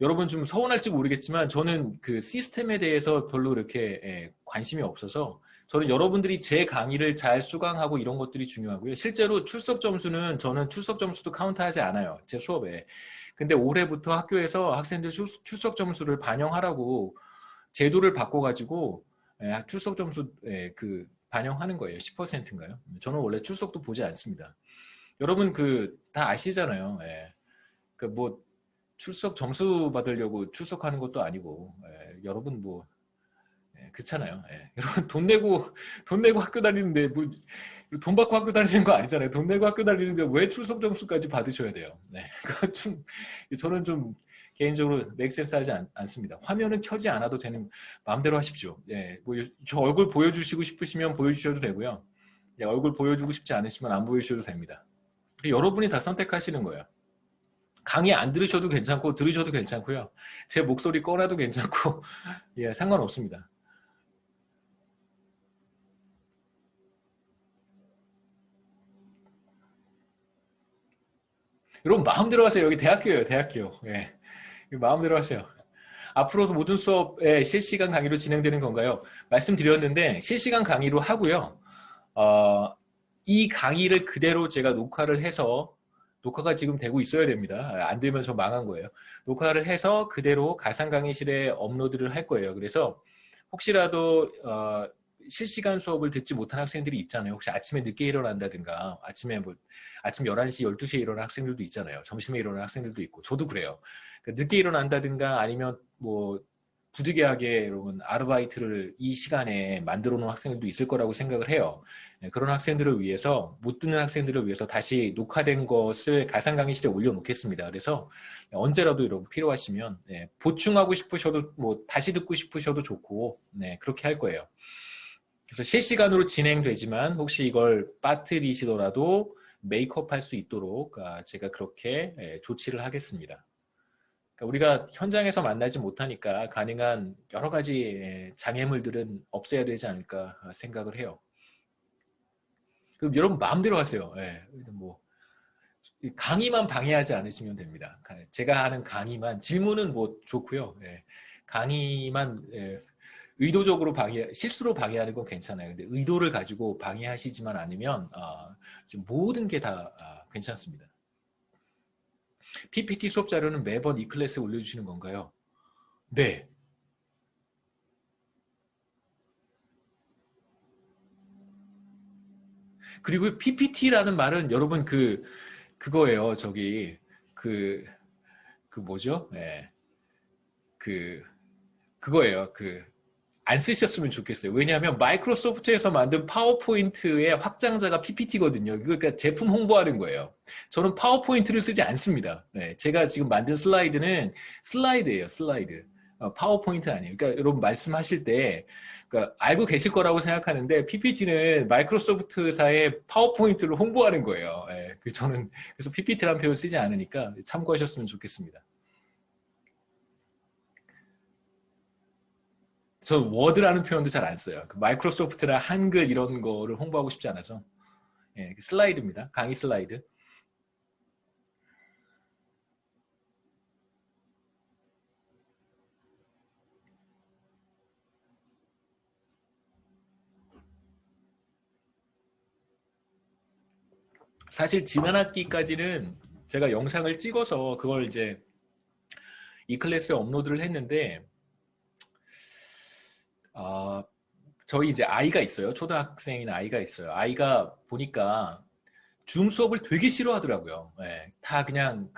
여러분 좀 서운할지 모르겠지만 저는 그 시스템에 대해서 별로 이렇게 관심이 없어서 저는 여러분들이 제 강의를 잘 수강하고 이런 것들이 중요하고요. 실제로 출석 점수는 저는 출석 점수도 카운트하지 않아요. 제 수업에. 근데 올해부터 학교에서 학생들 출석 점수를 반영하라고 제도를 바꿔가지고 출석 점수 반영하는 거예요. 10%인가요? 저는 원래 출석도 보지 않습니다. 여러분 그 다 아시잖아요. 예. 그 뭐 출석 점수 받으려고 출석하는 것도 아니고 예. 여러분 뭐 예. 그렇잖아요. 예. 여러분 돈 내고 학교 다니는데 뭐 돈 받고 학교 다니는 거 아니잖아요. 돈 내고 학교 다니는데 왜 출석 점수까지 받으셔야 돼요? 네. 그건 좀 저는 좀 개인적으로 맥센스하지 않습니다. 화면은 켜지 않아도 되는 마음대로 하십시오. 예. 뭐 저 얼굴 보여주시고 싶으시면 보여주셔도 되고요. 예. 얼굴 보여주고 싶지 않으시면 안 보여주셔도 됩니다. 여러분이 다 선택하시는 거예요. 강의 안 들으셔도 괜찮고 들으셔도 괜찮고요. 제 목소리 꺼놔도 괜찮고 예, 상관없습니다. 여러분 마음대로 하세요. 여기 대학교예요. 대학교. 예. 마음대로 하세요. 앞으로도 모든 수업에 실시간 강의로 진행되는 건가요? 말씀드렸는데 실시간 강의로 하고요. 이 강의를 그대로 제가 녹화를 해서 녹화가 지금 되고 있어야 됩니다. 안 되면 저 망한 거예요. 녹화를 해서 그대로 가상 강의실에 업로드를 할 거예요. 그래서 혹시라도 실시간 수업을 듣지 못한 학생들이 있잖아요. 혹시 아침에 늦게 일어난다든가 아침에 뭐 아침 11시, 12시에 일어나는 학생들도 있잖아요. 점심에 일어나는 학생들도 있고 저도 그래요. 그러니까 늦게 일어난다든가 아니면 뭐 부득이하게 여러분 아르바이트를 이 시간에 만들어 놓은 학생들도 있을 거라고 생각을 해요. 그런 학생들을 위해서 못 듣는 학생들을 위해서 다시 녹화된 것을 가상 강의실에 올려놓겠습니다. 그래서 언제라도 여러분 필요하시면 보충하고 싶으셔도 뭐 다시 듣고 싶으셔도 좋고 그렇게 할 거예요. 그래서 실시간으로 진행되지만 혹시 이걸 빠뜨리시더라도 메이크업 할 수 있도록 제가 그렇게 조치를 하겠습니다. 우리가 현장에서 만나지 못하니까 가능한 여러 가지 장애물들은 없애야 되지 않을까 생각을 해요. 그럼 여러분 마음대로 하세요. 뭐 강의만 방해하지 않으시면 됩니다. 제가 하는 강의만 질문은 뭐 좋고요. 강의만 의도적으로 실수로 방해하는 건 괜찮아요. 근데 의도를 가지고 방해하시지만 않으면 지금 모든 게 다 괜찮습니다. PPT 수업 자료는 매번 이 클래스에 올려주시는 건가요? 네. 그리고 PPT라는 말은 여러분 그거예요. 저기 그 뭐죠? 그거예요. 안 쓰셨으면 좋겠어요. 왜냐하면 마이크로소프트에서 만든 파워포인트의 확장자가 PPT거든요. 그러니까 제품 홍보하는 거예요. 저는 파워포인트를 쓰지 않습니다. 제가 지금 만든 슬라이드는 슬라이드예요. 슬라이드. 파워포인트 아니에요. 그러니까 여러분 말씀하실 때 그러니까 알고 계실 거라고 생각하는데 PPT는 마이크로소프트사의 파워포인트를 홍보하는 거예요. 저는 그래서 PPT라는 표현 쓰지 않으니까 참고하셨으면 좋겠습니다. 저 워드라는 표현도 잘 안 써요. 마이크로소프트나 한글 이런 거를 홍보하고 싶지 않아서 슬라이드입니다. 강의 슬라이드. 사실 지난 학기까지는 제가 영상을 찍어서 그걸 이제 이 클래스에 업로드를 했는데 저희 이제 아이가 있어요. 초등학생인 아이가 있어요. 아이가 보니까 줌 수업을 되게 싫어하더라고요. 다 그냥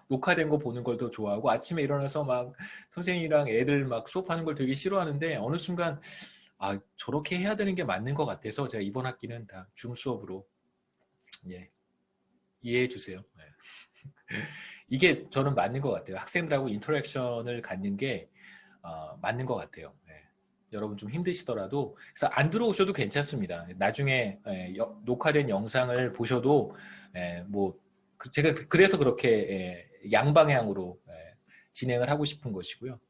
녹화된 거 보는 걸 더 좋아하고 아침에 일어나서 막 선생님이랑 애들 막 수업하는 걸 되게 싫어하는데 어느 순간 저렇게 해야 되는 게 맞는 것 같아서 제가 이번 학기는 다 줌 수업으로 이해해 주세요. 이게 저는 맞는 것 같아요. 학생들하고 인터랙션을 갖는 게 맞는 것 같아요. 여러분 좀 힘드시더라도 그래서 안 들어오셔도 괜찮습니다. 나중에 녹화된 영상을 보셔도 뭐 제가 그래서 그렇게 양방향으로 진행을 하고 싶은 것이고요.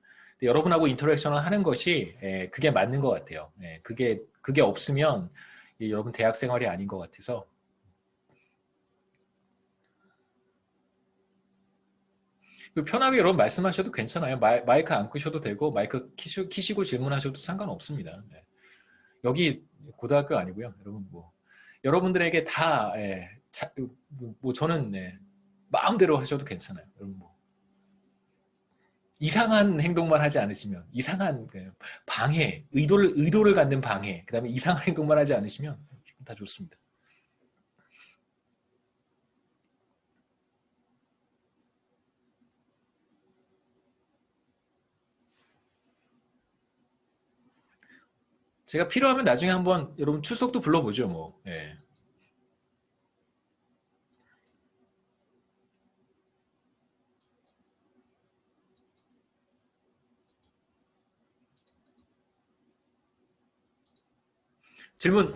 여러분하고 인터랙션을 하는 것이 그게 맞는 것 같아요. 그게 없으면 여러분 대학 생활이 아닌 것 같아서 편하게 여러분 말씀하셔도 괜찮아요. 마이크 안 끄셔도 되고 마이크 키시고 질문하셔도 상관없습니다. 여기 고등학교 아니고요. 여러분 여러분들에게 다 저는 마음대로 하셔도 괜찮아요. 여러분 이상한 행동만 하지 않으시면, 이상한 방해, 의도를 갖는 방해, 그 다음에 이상한 행동만 하지 않으시면 다 좋습니다. 제가 필요하면 나중에 한번 여러분 출석도 불러보죠, 뭐. 예. 질문